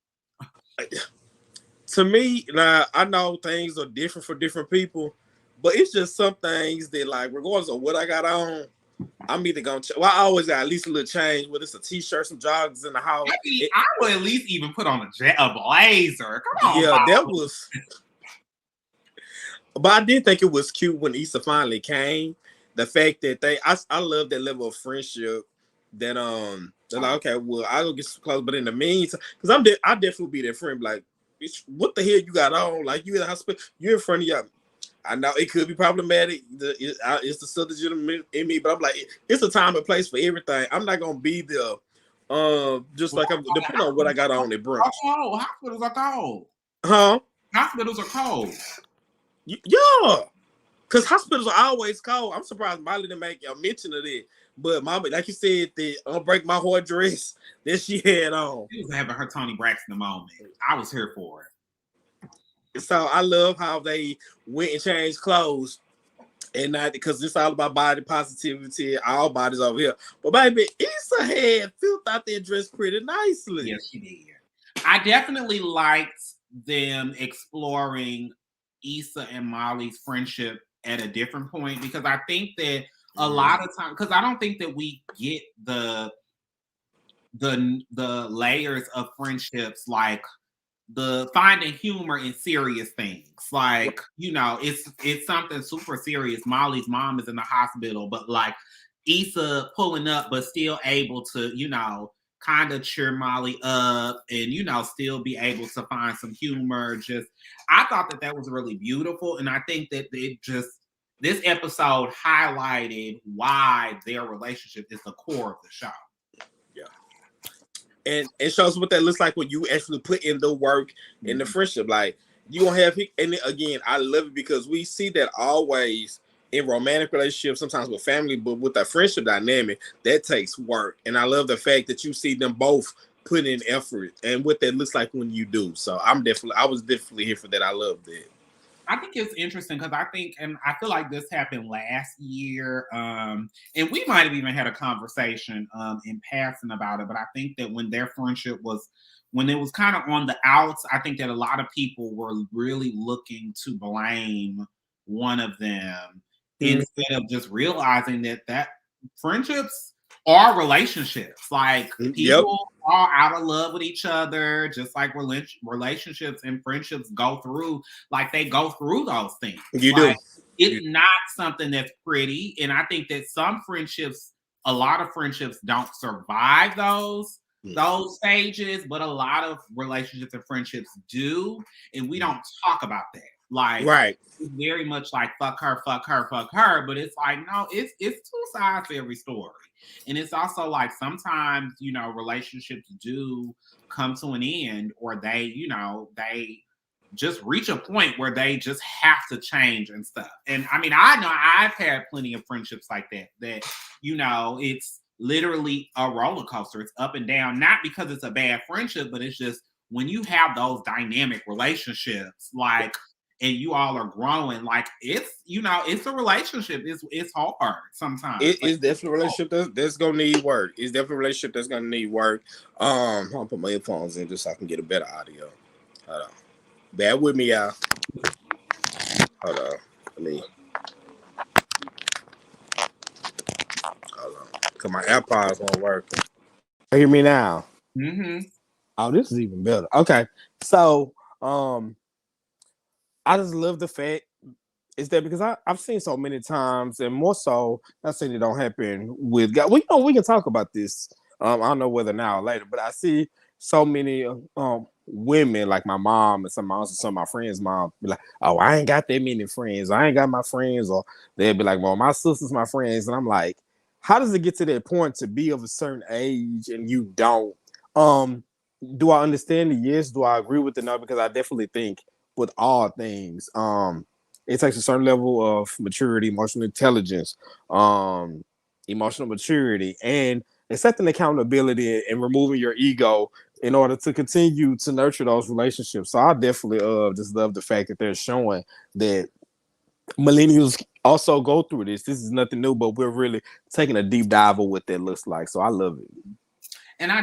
To me, now I know things are different for different people, but it's just some things that like regardless of what I got on, I'm either gonna. I always got at least a little change. Whether it's a t-shirt, some joggers in the house. I would at least even put on a blazer. Come on, yeah, Molly. that was. But I did think it was cute when Issa finally came. The fact that I love that level of friendship. That they're like, okay, well, I'll go get some clothes, but in the meantime, because I definitely be that friend. Like, bitch, what the hell you got on? Like, you in the hospital, you're in front of y'all. I know it could be problematic. It's the stuff that in me, but I'm like, it's a time and place for everything. I'm not gonna be there. Just like I'm depending on what I got on at brunch. Oh, hospitals are cold. Huh? Hospitals are cold. Yeah, because hospitals are always cold. I'm surprised Molly didn't make a mention of that. But Mama, like you said, the Unbreak My Heart dress that she had on. She was having her Toni Braxton moment. I was here for it. So I love how they went and changed clothes. And not because it's all about body positivity, all bodies over here. But baby, Issa had filled out that dress pretty nicely. Yes, she did. I definitely liked them exploring Issa and Molly's friendship at a different point because I think that a lot of times, because I don't think that we get the layers of friendships like the finding humor in serious things. Like, it's something super serious. Molly's mom is in the hospital, but like Issa pulling up, but still able to, kind of cheer Molly up and, still be able to find some humor. I thought that was really beautiful. And I think that this episode highlighted why their relationship is the core of the show. Yeah. And it shows what that looks like when you actually put in the work in the friendship. Like you gonna have, and again, I love it because we see that always in romantic relationships, sometimes with family, but with that friendship dynamic, that takes work. And I love the fact that you see them both put in effort and what that looks like when you do. So I was definitely here for that. I love that. I think it's interesting because I feel like this happened last year, and we might have even had a conversation in passing about it. But I think that when their friendship when it was kind of on the outs, I think that a lot of people were really looking to blame one of them instead of just realizing that friendships are relationships. Like people are out of love with each other, just like relationships and friendships go through. Like they go through those things. It's not something that's pretty, and I think that a lot of friendships don't survive those those stages, but a lot of relationships and friendships do, and we don't talk about that. Like, Right. it's very much like fuck her, fuck her, fuck her. But it's like, no, it's two sides to every story. And it's also like sometimes, relationships do come to an end, or they just reach a point where they just have to change and stuff. And I mean, I know I've had plenty of friendships like that, it's literally a roller coaster. It's up and down, not because it's a bad friendship, but it's just when you have those dynamic relationships, like, and you all are growing, like it's a relationship. It's hard sometimes. It's definitely a relationship that's gonna need work. It's definitely a relationship that's gonna need work. I'll put my earphones in just so I can get a better audio. Hold on. Bear with me, y'all. Hold on. Hold on. Cause my AirPods won't work. Hear me now. Mm-hmm. Oh, this is even better. Okay. So I just love the fact is that because I've seen so many times, and more so, not saying it don't happen with God. We can talk about this. I don't know whether now or later, but I see so many women, like my mom and some of my friends' mom, be like, "Oh, I ain't got that many friends. I ain't got my friends," or they'll be like, "Well, my sister's my friends," and I'm like, "How does it get to that point to be of a certain age and you don't?" Do I understand it? Yes. Do I agree with it? No, because I definitely think with all things, it takes a certain level of maturity, emotional intelligence, emotional maturity, and accepting accountability and removing your ego in order to continue to nurture those relationships. So I definitely just love the fact that they're showing that millennials also go through this. This is nothing new, but we're really taking a deep dive of what that looks like. So I love it. And I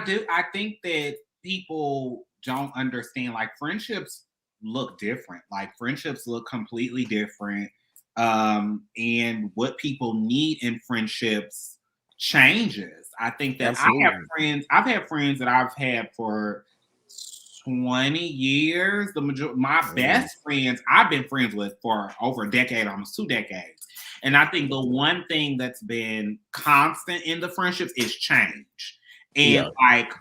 think that people don't understand, like, friendships look different. Like, friendships look completely different. And what people need in friendships changes. I think that Absolutely. I've had friends that I've had for 20 years. My best friends I've been friends with for over a decade, almost 2 decades. And I think the one thing that's been constant in the friendships is change. And like,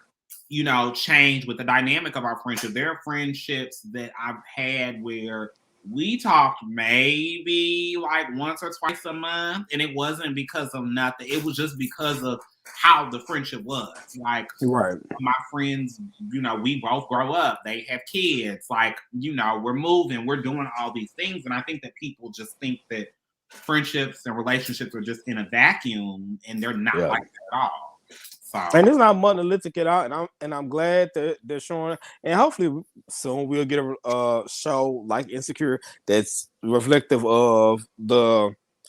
change with the dynamic of our friendship. There are friendships that I've had where we talked maybe like once or twice a month, and it wasn't because of nothing. It was just because of how the friendship was. Like, Right. my friends, we both grow up, they have kids, like, we're moving, we're doing all these things. And I think that people just think that friendships and relationships are just in a vacuum, and they're not like that at all. So. And it's not monolithic at all, and I'm glad that they're showing, and hopefully soon we'll get a show like Insecure that's reflective of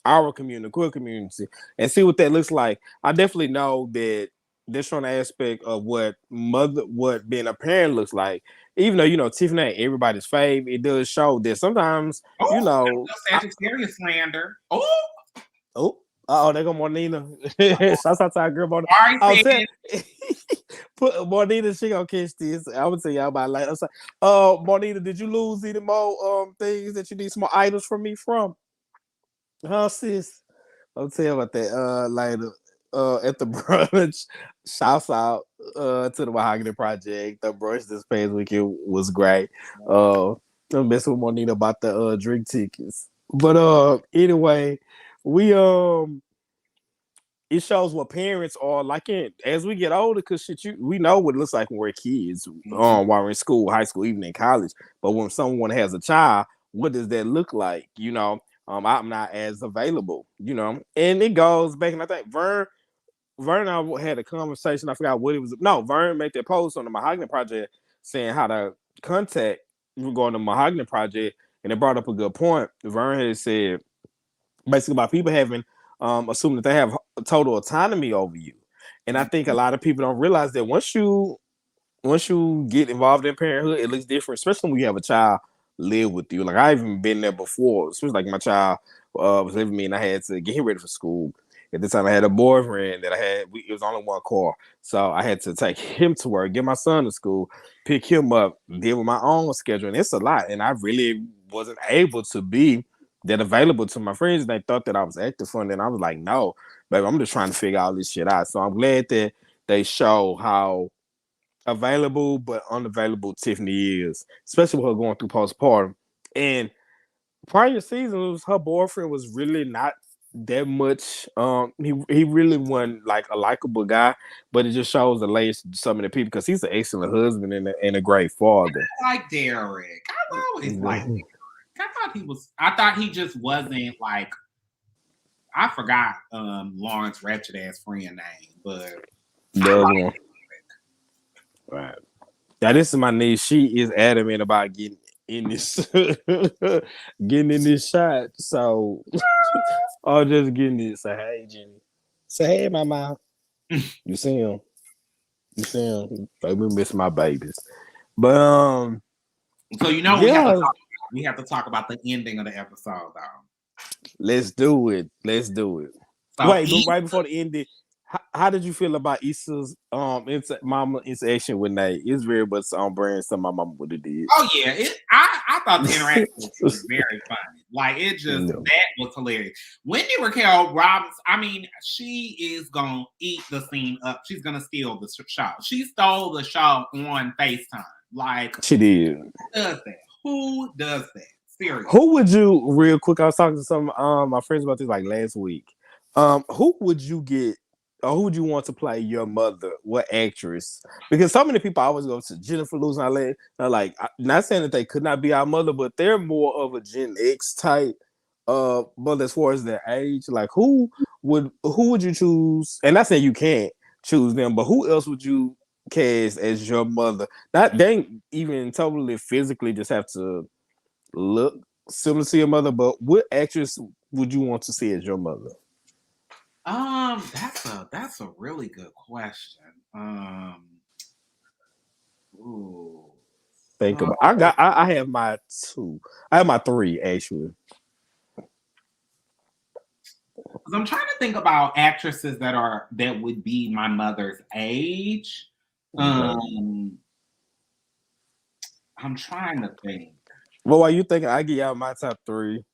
our community, queer community, and see what that looks like. I definitely know that they're showing an aspect of what being a parent looks like. Even though Tiffany ain't everybody's fave, it does show that sometimes Sagittarius slander. Oh, there go Monina. Shouts out to our girl Monina. I'll tell put Monina, she gonna catch this. I would say y'all about like. Monina, did you lose any more things that you need some more items from me from? Huh, sis? I'll tell you about that later. At the brunch. Shouts out to the Mahogany Project. The brunch this past weekend was great. I'm messing with Monina about the drink tickets. But anyway, we it shows what parents are like as we get older, because we know what it looks like when we're kids, while we're in school, high school, even in college. But when someone has a child, what does that look like? I'm not as available, and it goes back, and I think Vern and I had a conversation. I forgot what it was. No, Vern made that post on the Mahogany Project saying how to contact regarding the Mahogany Project, and it brought up a good point. Vern had said basically about people having assume that they have total autonomy over you. And I think a lot of people don't realize that once you get involved in parenthood, it looks different, especially when you have a child live with you. Like, I've even been there before, especially like my child was living with me and I had to get him ready for school. At the time, I had a boyfriend that it was only one car. So I had to take him to work, get my son to school, pick him up, deal with my own schedule. And it's a lot. And I really wasn't able to be that available to my friends. They thought that I was acting funny. And I was like, no, baby, I'm just trying to figure all this shit out. So I'm glad that they show how available but unavailable Tiffany is, especially with her going through postpartum. And prior seasons, her boyfriend was really not that much. He really wasn't like a likable guy, but it just shows the layers to some of the people because he's an excellent husband and a great father. I like Derek. I always liked Derek. I thought he just wasn't like. I forgot Lawrence Wretched ass friend name, but The other one. Right. Now this is my niece. She is adamant about getting in this getting in this shot. So I'll just getting it. Say hey Jenny. Say hey mama. You see him. You see him. Baby miss my babies. But so we have to talk about the ending of the episode though. Let's do it. So wait, right before the ending, how did you feel about Issa's mama interaction with Nate? It's very much on brand. Some my mama would have did. Oh yeah, I thought the interaction was very funny. Like it just that was hilarious. Wendy Raquel Robbins, I mean, she is gonna eat the scene up. She's gonna steal the show. She stole the show on FaceTime. Like she did. Who does that? Seriously. Who would you real quick? I was talking to some my friends about this like last week. Who would you get? Or who would you want to play your mother? What actress? Because so many people always go to Jennifer Lewis and Eileen. They're like, not saying that they could not be our mother, but they're more of a Gen X type. But as far as their age, like who would you choose? And not saying you can't choose them, but who else would you cast as your mother? Not they ain't even totally physically just have to look similar to your mother, but what actress would you want to see as your mother? That's a really good question. Think about. I have my two. I have my three actually. Because I'm trying to think about actresses that would be my mother's age. I'm trying to think. Well, while you thinking, I give y'all my top three.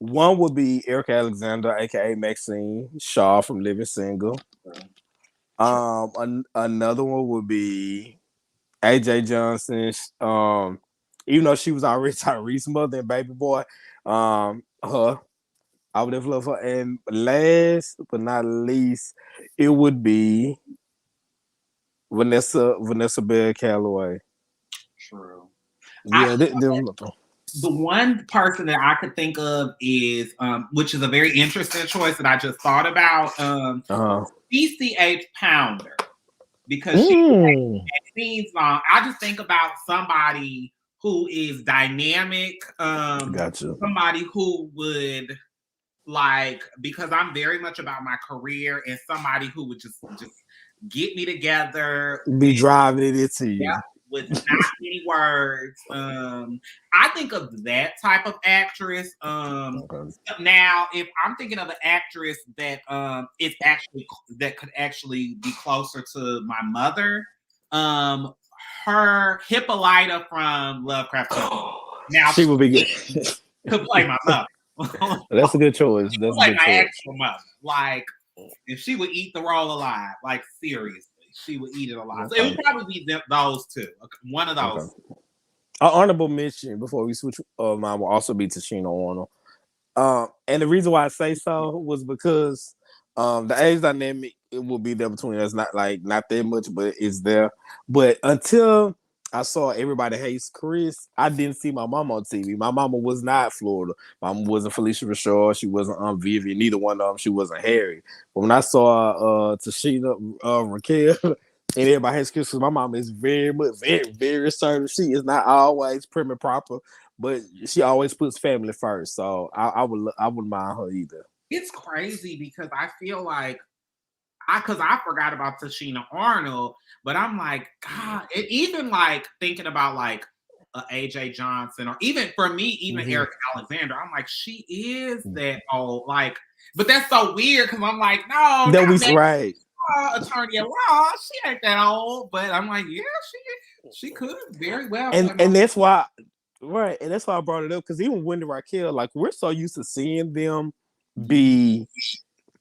One would be Erica Alexander, aka Maxine Shaw from Living Single. Another one would be AJ Johnson. Even though she was already Tyrese's mother and baby boy, her. I would have loved her. And last but not least, it would be Vanessa Bell Calloway. True. Yeah, the one person that I could think of is, which is a very interesting choice that I just thought about, BCH Pounder, because she scenes long. I just think about somebody who is dynamic, gotcha. Somebody who would like, because I'm very much about my career, and somebody who would just get me together, be driving it into you. Yeah. With not many words. I think of that type of actress. Now, if I'm thinking of an actress that that could actually be closer to my mother, her Hippolyta from Lovecraft. Now she would be good to play my mother. That's a good choice. That's like my actual mother. Like if she would eat the role alive, like seriously. She would eat it alive. So it would probably be those two. One of those. Okay. An honorable mention before we switch mine will also be Tashina Arnold. And the reason why I say so was because the age dynamic it will be there between us, not that much, but it's there. But until I saw Everybody Hates Chris, I didn't see my mama on TV. My mama was not Florida. My mama wasn't Felicia Rashad. She wasn't Vivian. Neither one of them. She wasn't Harry. But when I saw Tashina Raquel and Everybody Hates Chris, because my mama is very much, very, very assertive. She is not always prim and proper, but she always puts family first. So I wouldn't mind her either. It's crazy because I feel like I forgot about Tashina Arnold, but I'm like, God, even like thinking about like AJ Johnson, or even for me, even Erica Alexander, I'm like, she is that old, like, but that's so weird because I'm like, no, that we right. Attorney at law, she ain't that old, but I'm like, yeah, she could very well, and that's why, right, and that's why I brought it up because even Wendy Raquel, like, we're so used to seeing them be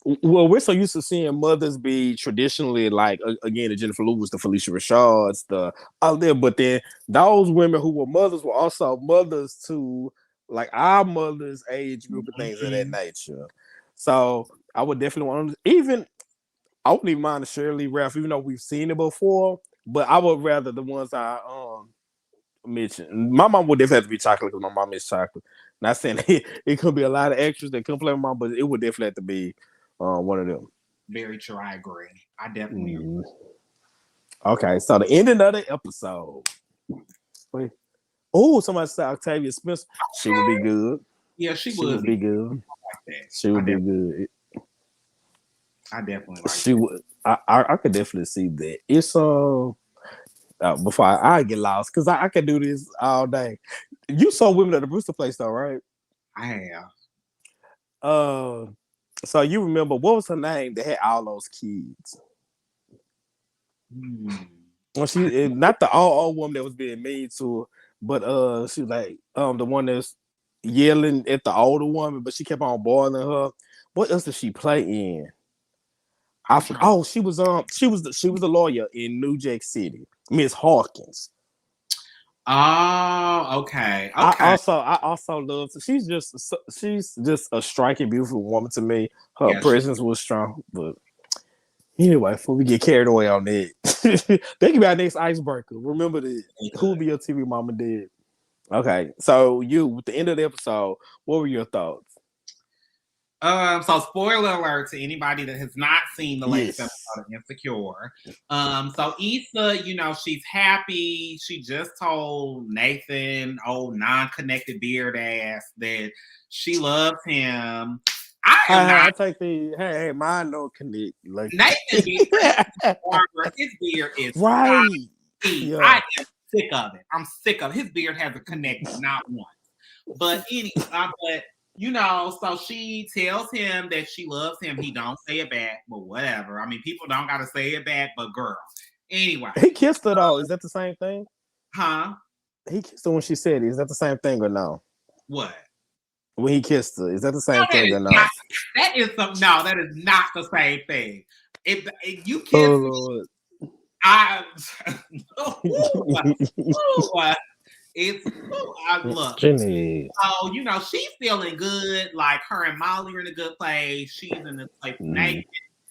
Well, we're so used to seeing mothers be traditionally like again the Jennifer Lewis, the Felicia Rashads, the out there, but then those women who were mothers were also mothers to like our mothers' age group and things of that nature. So I would definitely want to even I wouldn't even mind the Shirley Ralph, even though we've seen it before. But I would rather the ones I mentioned. My mom would definitely have to be chocolate because my mom is chocolate. Not saying it could be a lot of extras that come play with mom, but it would definitely have to be one of them. Very true. I agree. I definitely agree. Okay, so the ending of the episode. Wait. Oh, somebody said Octavia Spencer. She would be good. Yeah, she would be good. Like that. She would be good. I definitely like she would. I could definitely see that. It's before I get lost because I can do this all day. You saw Women at the Brewster Place though, right? I have. So you remember what was her name that had all those kids? Well, she not the old woman that was being mean to her, but she was like the one that's yelling at the older woman, but she kept on boiling her. What else did she play in? She was the lawyer in New Jack City, Miss Hawkins. Oh, okay. I also love. She's just a striking, beautiful woman to me. Her presence was strong, but anyway, before we get carried away on that, that could be our next icebreaker. Remember that. Who will be your TV mom and dad? Okay, so with the end of the episode, what were your thoughts? So spoiler alert to anybody that has not seen the latest episode of Insecure. So Issa, she's happy. She just told Nathan, old non-connected beard ass, that she loves him. I take the hey, mine don't connect. Like Nathan his beard is right. Yeah. I am sick of it. I'm sick of it. His beard hasn't connected, not once. But so she tells him that she loves him. He don't say it back, but whatever. I mean, people don't gotta say it back, but girl. Anyway. He kissed her though. Is that the same thing? Huh? He kissed her when she said it. Is that the same thing or no? What? When he kissed her, is that the same thing or no? That is not the same thing. If you kiss look. Jenny. So she's feeling good. Like her and Molly are in a good place. She's in this place naked.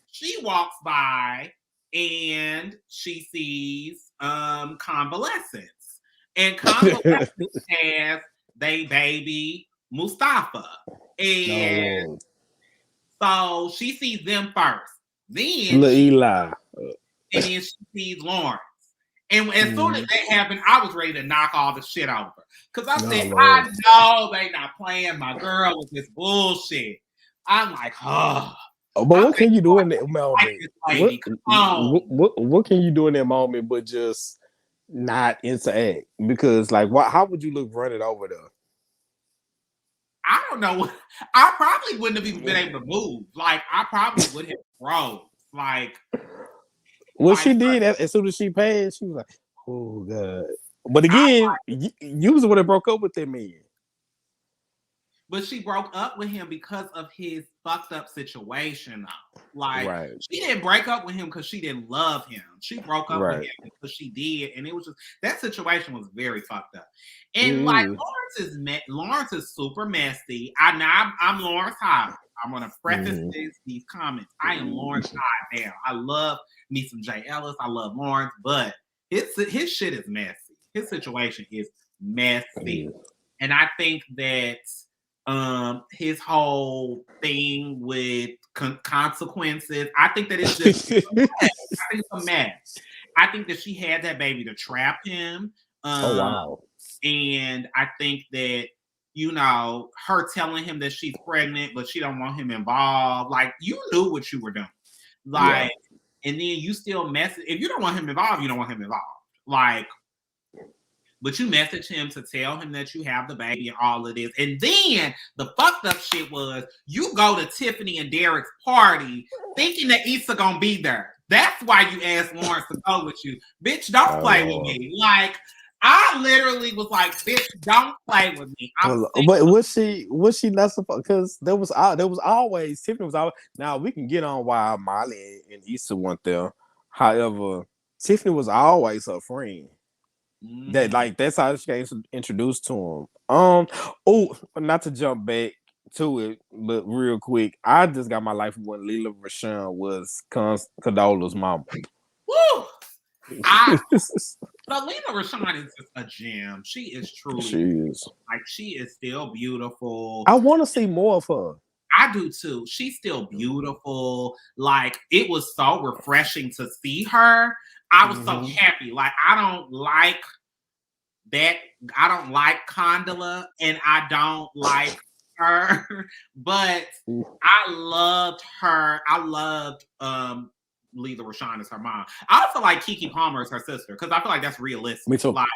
She walks by and she sees Convalescence, and Convalescence has they baby Mustafa, and so she sees them first. Then Eli, and then she sees Lawrence. And as soon as that happened, I was ready to knock all the shit over. Because I said, I know they not playing my girl with this bullshit. I'm like, oh. But what can you do in that moment? What can you do in that moment but just not interact? Because, like, how would you look running over there? I don't know. I probably wouldn't have even been able to move. Like, I probably would have froze. Like, well, she did as soon as she passed. She was like, "Oh God!" But again, you was the one that broke up with that man. But she broke up with him because of his fucked up situation. Like, she didn't break up with him because she didn't love him. She broke up with him because she did, and it was just that situation was very fucked up. And like Lawrence is super messy. I'm Lawrence High. I'm gonna preface these comments. I am Lawrence High now. I love me some Jay Ellis. I love Lawrence, but his shit is messy. His situation is messy, and I think that his whole thing with consequences, I think that it's just I think it's a mess. I think that she had that baby to trap him. And I think that her telling him that she's pregnant, but she don't want him involved. Like, you knew what you were doing. Like, and then you still message. If you don't want him involved, you don't want him involved. Like, but you message him to tell him that you have the baby and all of this. And then the fucked up shit was you go to Tiffany and Derek's party thinking that Issa gonna be there. That's why you asked Lawrence to go with you. Bitch, don't play with me. Like, I literally was like, bitch, don't play with me. I'm sick. But was she not supposed? Because there was always Tiffany was always. Now we can get on why Molly and Issa went there. However, Tiffany was always her friend. That like that's how she got introduced to him. Oh, not to jump back to it, but real quick, I just got my life when Leela Rashawn was Condola's mama. Woo! But Lena Rashawn is just a gem. She is truly, she is still beautiful. I want to see more of her. I do too. She's still beautiful. Like, it was so refreshing to see her. I was so happy. Like, I don't like Condola, and I don't like her, but I loved her. I loved Lila Rashawn as her mom. I also like Keke Palmer as her sister, because I feel like that's realistic. Me too. Like,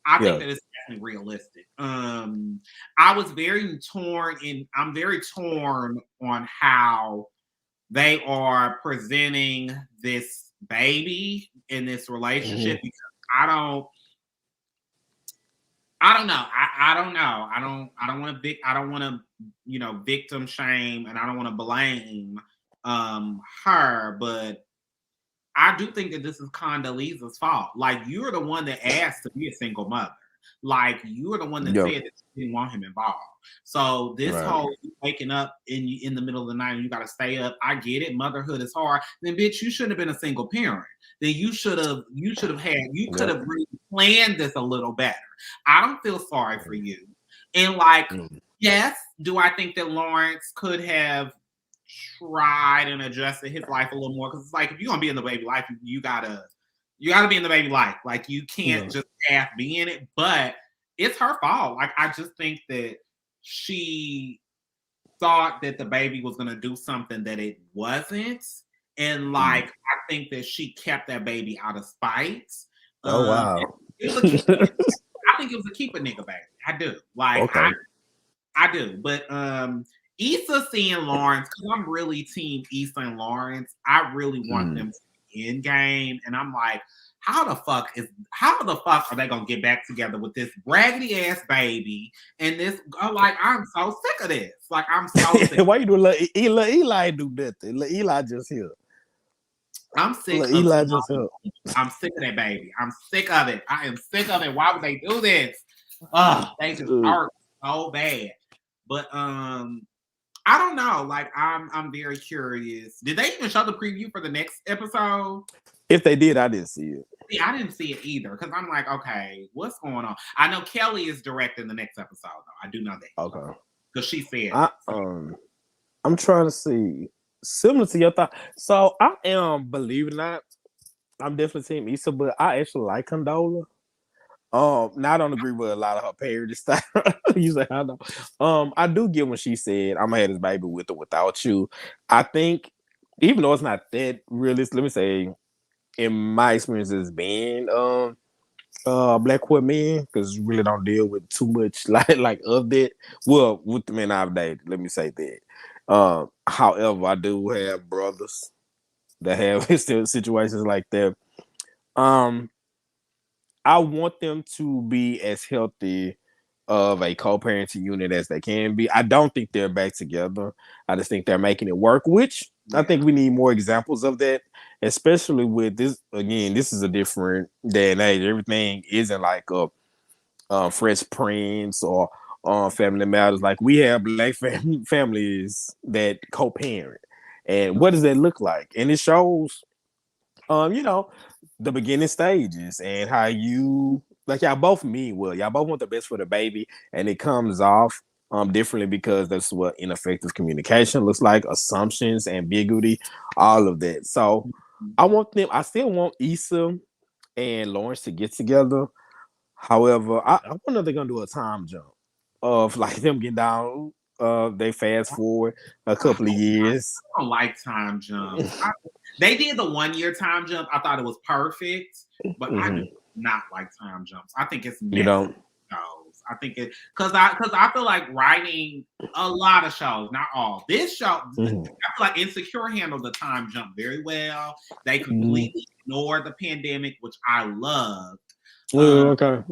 I think that it's definitely realistic. I was very torn, and I'm very torn on how they are presenting this baby in this relationship, because I don't know. I don't know. I don't want to victim shame, and I don't want to blame her, but I do think that this is Condoleezza's fault. Like, you're the one that asked to be a single mother. Like, you're the one that said that you didn't want him involved. So this whole waking up in the middle of the night and you got to stay up, I get it. Motherhood is hard. Then, bitch, you shouldn't have been a single parent. Then you could have really planned this a little better. I don't feel sorry for you. And like, yes, do I think that Lawrence could have tried and adjusted his life a little more? Because it's like, if you're gonna be in the baby life, you gotta be in the baby life. Like, you can't just half be in it. But it's her fault. Like, I just think that she thought that the baby was gonna do something that it wasn't. And like, I think that she kept that baby out of spite. Oh wow. I think it was a keep a nigga baby. I do. Like, I do. But Issa seeing Lawrence, because I'm really team Issa and Lawrence. I really want them to be in game. And I'm like, how the fuck are they gonna get back together with this raggedy ass baby and this? Like, I'm so sick of this. Like, I'm so sick. Why you do Eli do nothing? Eli just here. I'm sick of Eli just here. I'm sick of that baby. I'm sick of it. I am sick of it. Why would they do this? They just hurt so bad. But I don't know. Like, I'm very curious. Did they even show the preview for the next episode? If they did, I didn't see it. See, I didn't see it either, because I'm like, okay, what's going on? I know Kelly is directing the next episode, though. I do know that. Okay. Because she said, I'm trying to see. Similar to your thought. So I am, believe it or not, I'm definitely team Issa, but I actually like Condola. Now I don't agree with a lot of her parody style. You say I know. I do get when she said, "I'm gonna have this baby with or without you." I think, even though it's not that realistic, let me say, in my experience as being black queer men, because really don't deal with too much like of that. Well, with the men I've dated, let me say that. However, I do have brothers that have still situations like that. I want them to be as healthy of a co-parenting unit as they can be. I don't think they're back together. I just think they're making it work, which I think we need more examples of that, especially with this. Again, this is a different day and age. Everything isn't like a Fresh Prince or Family Matters. Like, we have black families that co-parent. And what does that look like? And it shows, the beginning stages and how you, like, y'all both mean well. Y'all both want the best for the baby, and it comes off differently because that's what ineffective communication looks like, assumptions, ambiguity, all of that. So I still want Issa and Lawrence to get together. However, I wonder if they're gonna do a time jump of like them getting down. They fast forward a couple of years. I don't like time jumps. They did the 1 year time jump. I thought it was perfect, but I do not like time jumps. I think it's messy. You don't? I think it because I feel like writing a lot of shows, not all. This show, I feel like Insecure handled the time jump very well. They completely ignored the pandemic, which I loved. Oh, okay.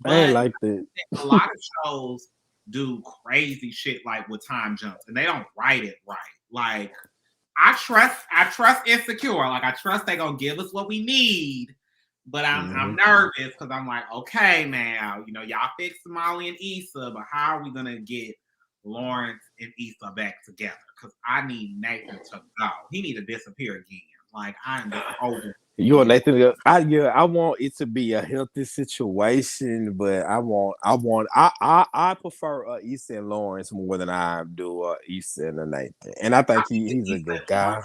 I ain't But like that. a lot of shows do crazy shit like with time jumps, and they don't write it right. Like I trust Insecure. Like I trust they gonna give us what we need. But I'm nervous because I'm like, okay, now y'all fixed Molly and Issa, but how are we gonna get Lawrence and Issa back together? Because I need Nathan to go. He need to disappear again. Like I'm just over. You and Nathan, I want it to be a healthy situation, but I prefer Issa and Lawrence more than I do Issa and Nathan, and I think he's a good guy.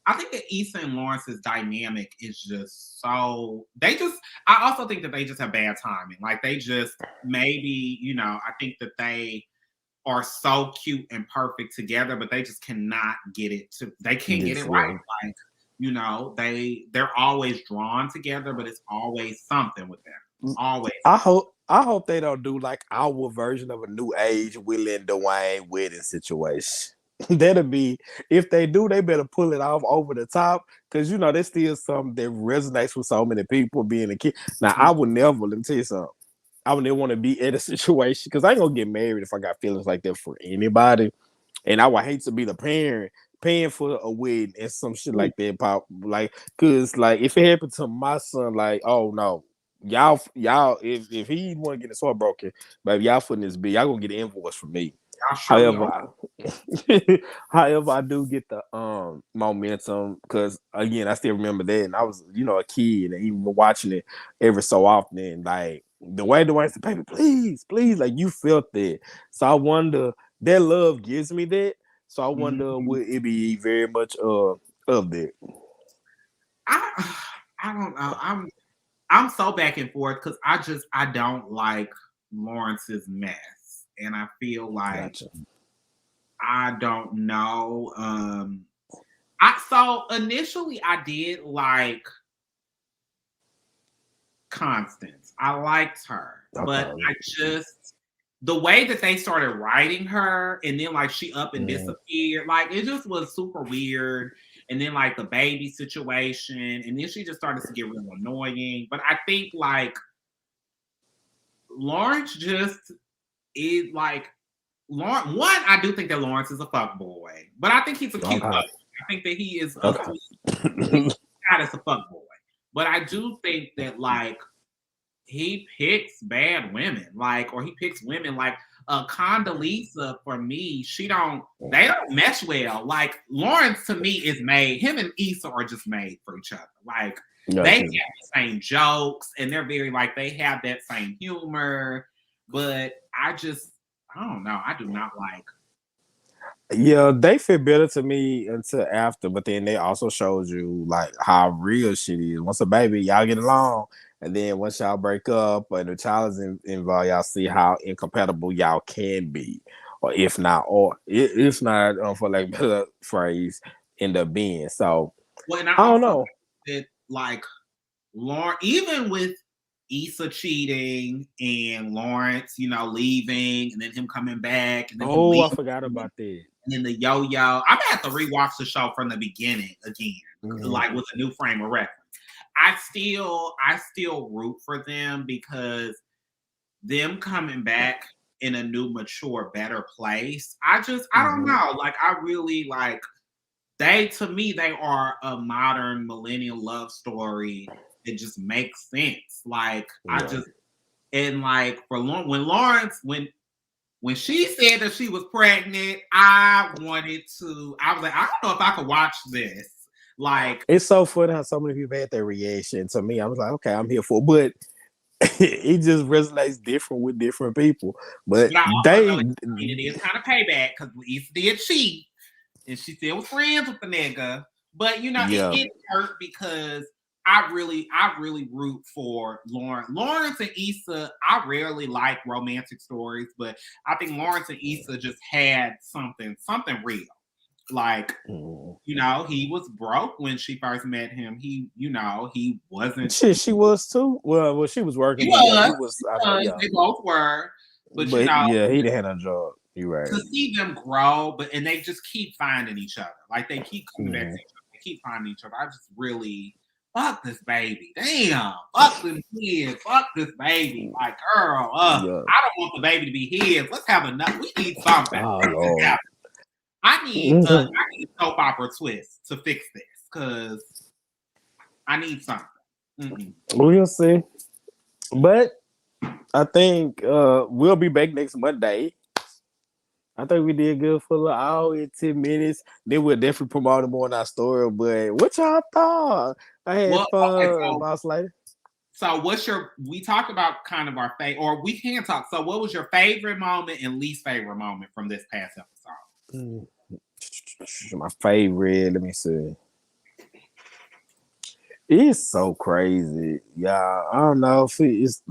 I think that Issa and Lawrence's dynamic is just so I also think that they just have bad timing. Like they just maybe, I think that they are so cute and perfect together, but they just cannot they can't get it right. Like, they're always drawn together, but it's always something with them. Always. I hope they don't do like our version of a new age Will and Dwayne wedding situation. That'll be, if they do, they better pull it off over the top, because there's still something that resonates with so many people being a kid. Now, I would never, let me tell you something, I would never want to be in a situation, because I ain't gonna get married if I got feelings like that for anybody, and I would hate to be the parent paying for a wedding and some shit like that pop, like, because like if it happened to my son, like, oh no, y'all, if he want to get his heart broken, but if y'all footing this bill, y'all gonna get an invoice from me. However, I do get the momentum, because again, I still remember that, and I was a kid, and even watching it every so often, like the way the wife said, "Baby, please, please," like you felt that. So I wonder, that love gives me that. So I wonder, would it be very much of that? I don't know. I'm so back and forth because I don't like Lawrence's mess, and I feel like Gotcha. I don't know. So initially I did like Constance. I liked her, but I just the way that they started writing her, and then like she up and disappeared, like it just was super weird. And then like the baby situation, and then she just started to get real annoying. But I think like Lawrence just is like Lawrence. One, I do think that Lawrence is a fuck boy, but I think he's a cute fuck. I think that he is a sweet as a fuck boy. But I do think that like he picks bad women, like, or he picks women like Condoleezza. For me, they don't mesh well. Like Lawrence to me is made. Him and Issa are just made for each other. Like they have the same jokes, and they're very like they have that same humor. But I don't know. I do not like. Yeah, they fit better to me until after, but then they also showed you like how real shit is. Once a baby, y'all get along, and then once y'all break up and the child is involved, y'all see how incompatible y'all can be, or if not, for like better phrase, end up being. So Well, I don't know. That like Lawrence, even with Issa cheating and Lawrence, leaving, and then him coming back, and then I forgot about that. And then the yo-yo. I'm gonna have to rewatch the show from the beginning again, like with a new frame of reference. I still root for them, because them coming back in a new, mature, better place. I don't know. Like I really like to me, they are a modern millennial love story that just makes sense. Like and like when Lawrence, when she said that she was pregnant, I was like, I don't know if I could watch this. Like, it's so funny how so many people had their reaction to me. I was like, okay, I'm here for it. But it just resonates different with different people. But it is kind of payback, because Issa did cheat, and she still was friends with the nigga. But it hurt, because I really root for Lawrence and Issa. I rarely like romantic stories, but I think Lawrence and Issa just had something real. Like, he was broke when she first met him. He wasn't. She was too. Well, she was working. He was. They both were. But he didn't have a job. You're right. To see them grow, and they just keep finding each other. Like they keep coming back to each other. They keep finding each other. I just really fuck this baby. Damn. Fuck this kid. Fuck this baby. Like, girl, I don't want the baby to be his. Let's have enough. We need something. Oh, Lord. I need a soap opera twist to fix this because I need something. We'll see. But I think we'll be back next Monday. I think we did good for an hour and 10 minutes. Then we'll definitely promote more on our story. But what y'all thought? I had fun, Boss Lady. So we talked about kind of our favorite, or we can talk. So what was your favorite moment and least favorite moment from this past episode? My favorite, let me see. It's so crazy. Yeah, I don't know if it's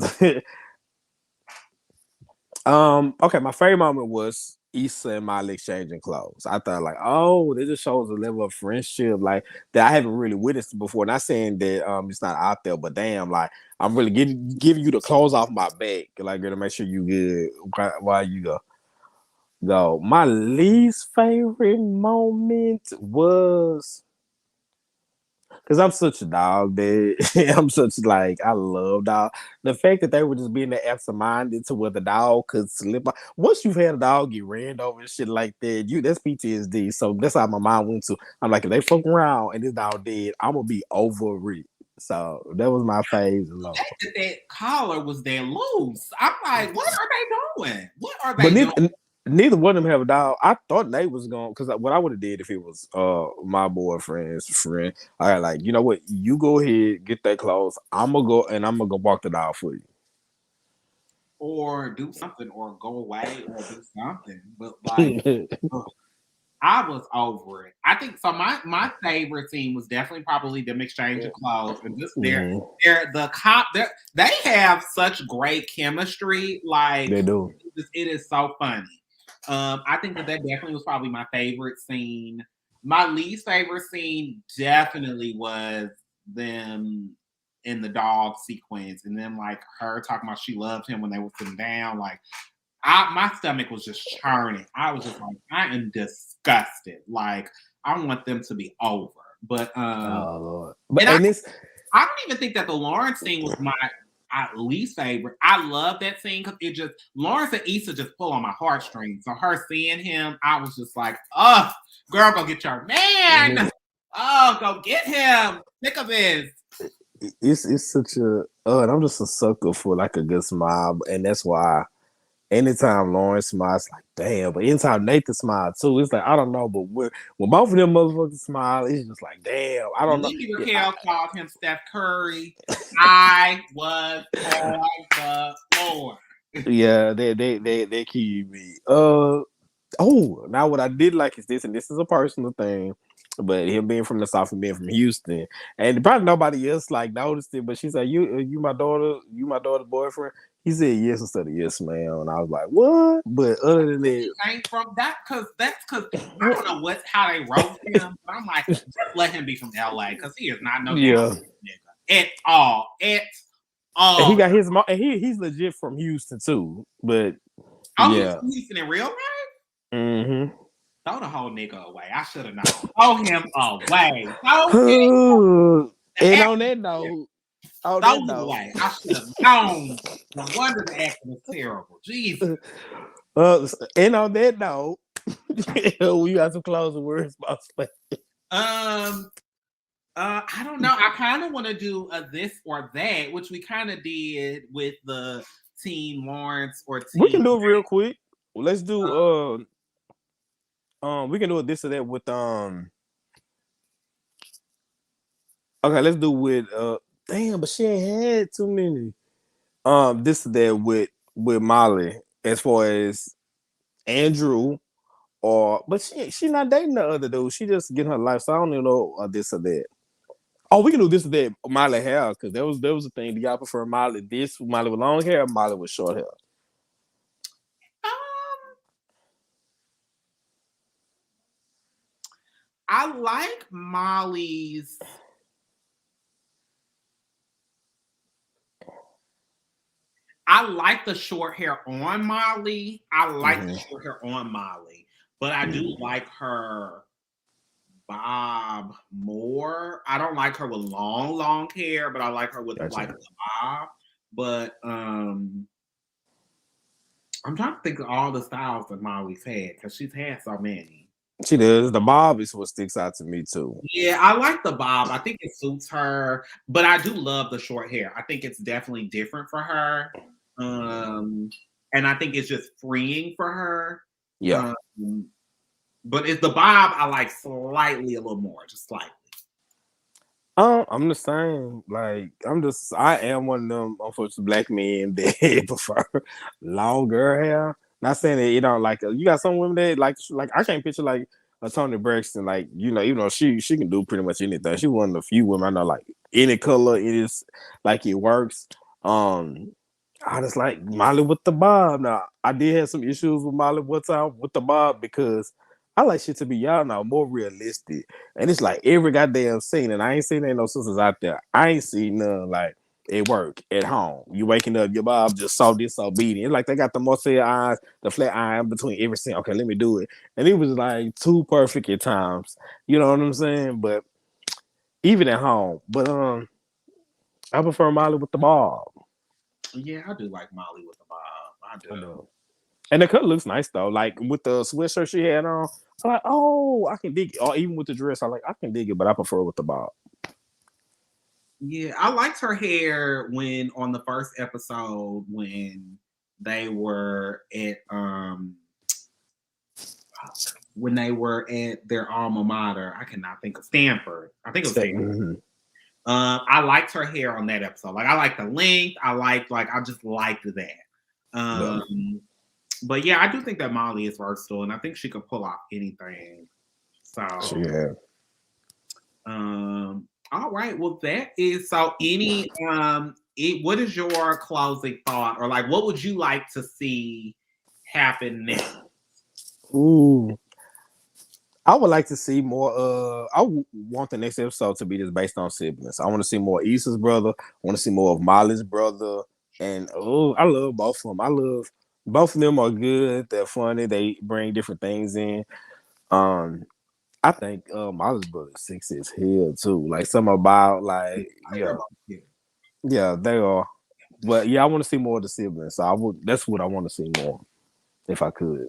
okay, my favorite moment was Issa and Miley exchanging clothes. I thought like, oh, this just shows a level of friendship like that I haven't really witnessed before. Not saying that it's not out there, but damn, like I'm really giving you the clothes off my back, like to make sure you good while you go. My least favorite moment was because I'm such a dog, dude. I'm such like I love dog. The fact that they were just being absent-minded to where the dog could slip. Once you've had a dog get ran over and shit like that, that's PTSD. So that's how my mind went to. I'm like, if they fuck around and this dog dead, I'm gonna be over it. So that was my phase. That collar was there loose. I'm like, what are they doing? What are they doing? Neither one of them have a dog. I thought Nate was going because what I would have did if it was my boyfriend's friend. I like, you know what? You go ahead, get that clothes. I'm gonna go walk the dog for you, or do something, or go away, or do something. But like, I was over it. I think so. My favorite scene was definitely probably them exchanging clothes and just they have such great chemistry. Like they do. It is so funny. I think that definitely was probably my favorite scene. My least favorite scene definitely was them in the dog sequence, and then like her talking about she loved him when they were sitting down. Like, my stomach was just churning. I was just like, I am disgusted. Like, I want them to be over. But oh Lord. But I don't even think that the Lawrence scene was my least favorite. I love that scene because it just Lawrence and Issa just pull on my heartstrings. So her seeing him, I was just like, oh, girl, go get your man. Mm-hmm. Oh, go get him. Sick of this. It's such a and I'm just a sucker for like a good smile, and that's why anytime Lawrence smiles, like damn. But anytime Nathan smiles too, it's like I don't know. But when both of them motherfuckers smile, it's just like damn. I don't know. Lindy Raquel called him Steph Curry. I was on the floor. Yeah, they keep me. Now what I did like is this, and this is a personal thing. But him being from the South and being from Houston, and probably nobody else like noticed it. But she said, "You my daughter's boyfriend." He said yes instead of yes, ma'am. And I was like, "What?" But other than that, ain't from that because I don't know how they wrote him. But I'm like, just let him be from LA because he is not no nigga at all. At all. And he got his mom, and he's legit from Houston too. But he's from Houston in real life. Mm-hmm. Throw the whole nigga away. I should have known. Throw him away. And on that note, away. I should have known. No wonder the acting was terrible. Jesus. And on that note, we got some closing words, boss. I don't know. I kind of want to do a this or that, which we kind of did with the Team Lawrence or Team. We can do it real quick. Let's do we can do a this or that with Okay, let's do with damn, but she ain't had too many. This or that with Molly as far as Andrew, but she not dating the other dude. She just getting her life. So I don't even know this or that. Oh, we can do this or that. Molly hair because there was a thing. Do y'all prefer Molly with long hair or Molly with short hair? I like Molly's. I like the short hair on Molly. I like the short hair on Molly, but I do like her bob more. I don't like her with long hair, but I like her with like the bob. But I'm trying to think of all the styles that Molly's had because she's had so many. She does. The bob is what sticks out to me too. Yeah, I like the bob. I think it suits her, but I do love the short hair. I think it's definitely different for her. And I think it's just freeing for her. Yeah. But it's the bob I like slightly a little more, just slightly. I'm the same. Like I am one of them unfortunate black men that prefer longer hair. Not saying that you don't like you got some women that like I can't picture like a Toni Braxton, like even though she can do pretty much anything. She's one of the few women I know like any color it is like it works. I just like Molly with the bob. Now I did have some issues with Molly one time with the bob because I like shit to be y'all know more realistic. And it's like every goddamn scene, and I ain't seen ain't no sisters out there. I ain't seen none like at work, at home. You waking up, your bob just so disobedient. It's like they got the Marcel eyes, the flat eye between every scene. Okay, let me do it. And it was like too perfect at times. You know what I'm saying? But even at home. But I prefer Molly with the bob. Yeah, I do like Molly with the bob. I do. And the cut looks nice though. Like with the sweatshirt she had on, I'm like, oh, I can dig it. Or even with the dress, I can dig it, but I prefer with the bob. Yeah, I liked her hair on the first episode when they were at their alma mater. I cannot think of Stanford. I think it was Stanford. Mm-hmm. I liked her hair on that episode. Like I liked the length. I just liked that. But yeah, I do think that Molly is versatile, and I think she could pull off anything. So yeah. All right. Well, that is so. What is your closing thought, or like, what would you like to see happen next? Ooh, I would like to see more. I want the next episode to be just based on siblings. I want to see more Issa's brother. I want to see more of Molly's brother. And I love both of them. I love both of them are good. They're funny. They bring different things in. I think Molly's brother is sexy as hell too. Like something about like yeah, they are. But yeah, I want to see more of the siblings. So that's what I want to see more, if I could.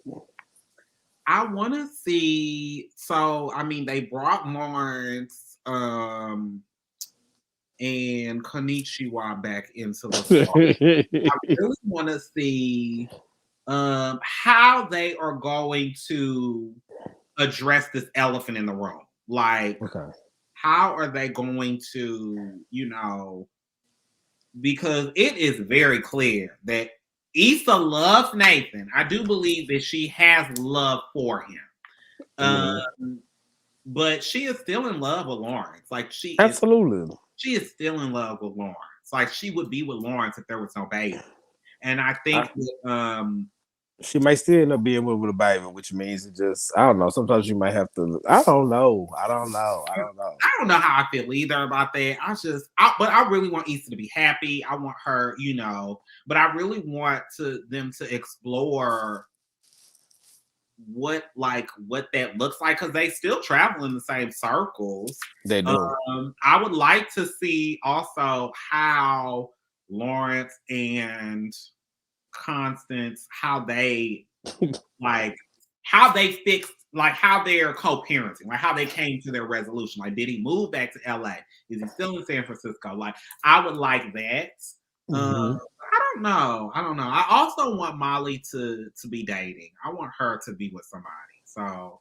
I want to see. So I mean, they brought Lawrence and Konnichiwa back into the show. I really want to see how they are going to address this elephant in the room. Like, how are they going to, because it is very clear that Issa loves Nathan. I do believe that she has love for him. But she is still in love with Lawrence. Like she is still in love with Lawrence. Like she would be with Lawrence if there was no baby. And I think that she might still end up being with a baby, which means it just I don't know. Sometimes you might have to. I don't know. I don't know how I feel either about that. But I really want Issa to be happy. I want her, but I really want them to explore what that looks like because they still travel in the same circles. They do. I would like to see also how Lawrence and Constance, how they fixed, like how they're co-parenting, like how they came to their resolution. Like, did he move back to LA? Is he still in San Francisco? Like, I would like that. I don't know. I also want Molly to be dating. I want her to be with somebody. So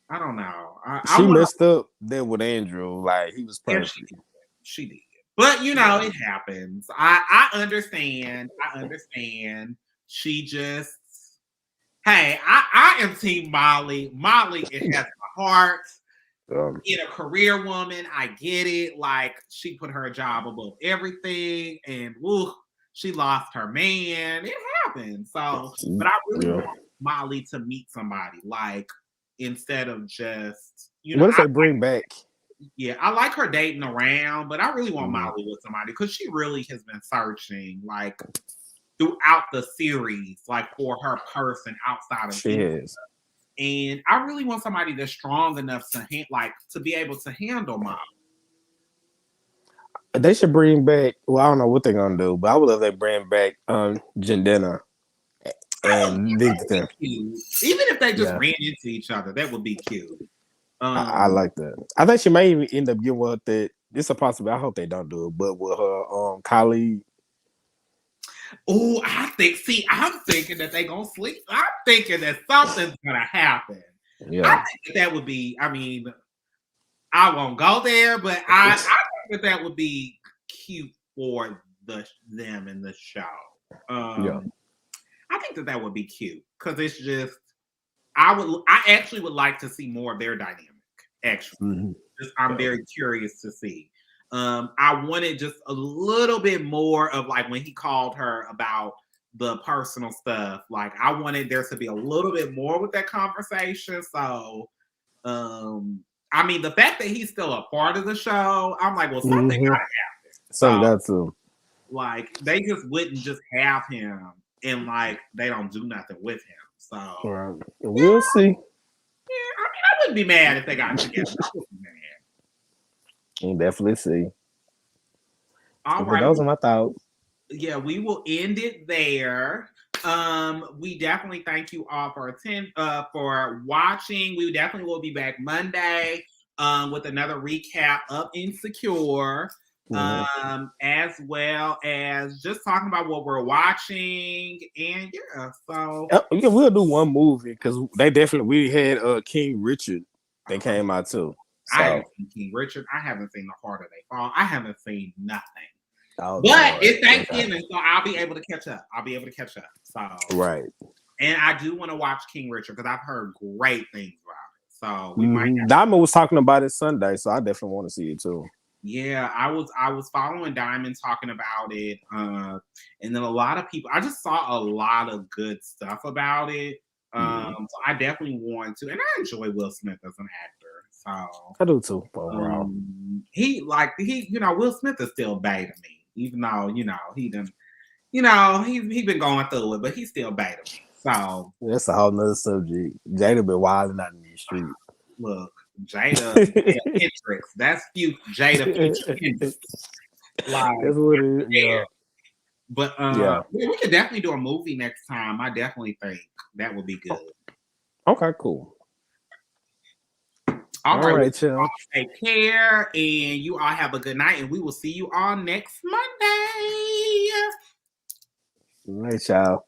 I don't know. She messed up there with Andrew. Like he was perfect. Yeah, she did. But it happens. I understand. She just, hey, I am team Molly. Molly, it has my heart. In a career woman, I get it. Like she put her job above everything, and she lost her man. It happens. So, but I really want Molly to meet somebody, like instead of just what if they bring back? Yeah, I like her dating around, but I really want Molly with somebody because she really has been searching like throughout the series, like for her person outside of she is. And I really want somebody that's strong enough to be able to handle mom. They should bring back. Well, I don't know what they're gonna do, but I would love they bring back Jandena and Victor. Even if they just ran into each other, that would be cute. I like that. I think she may even end up getting with that. It's a possibility. I hope they don't do it, but with her colleague. Oh, I'm thinking that they gonna sleep. I'm thinking that something's gonna happen. Yeah, I think that would be. I mean, I won't go there, but I think that would be cute for them in the show. I think that would be cute because it's just. I actually would like to see more of their dynamic. Actually, I'm very curious to see. I wanted just a little bit more of like when he called her about the personal stuff. Like I wanted there to be a little bit more with that conversation. So, I mean, the fact that he's still a part of the show, I'm like, well, something gotta happen. Something got to. Like they just wouldn't just have him and like they don't do nothing with him. So we'll see. Yeah, I mean, I wouldn't be mad if they got together. I wouldn't be mad. We'll definitely see. All right. Those are my thoughts. Yeah, we will end it there. We definitely thank you all for watching. We definitely will be back Monday with another recap of Insecure. As well as just talking about what we're watching, and we'll do one movie because we had King Richard that came out too. So. I haven't seen King Richard. I haven't seen The Harder They Fall. I haven't seen nothing. Oh, but it's Thanksgiving, so I'll be able to catch up. So right. And I do want to watch King Richard because I've heard great things about it. So we might. Diamond was talking about it Sunday, so I definitely want to see it too. Yeah, I was following Diamond talking about it, and then a lot of people. I just saw a lot of good stuff about it. So I definitely want to, and I enjoy Will Smith as an actor. So I do too. Overall, Will Smith is still bae to me, even though he done, he's been going through it, but he's still bae to me. So that's a whole nother subject. Jada been wilding out in these streets. Look, Jada Hendrix. That's Jada Hendrix. Like, that's what it is. Yeah. But we could definitely do a movie next time. I definitely think that would be good. Okay, cool. All right, chill. Take care, and you all have a good night, and we will see you all next Monday. All right, y'all.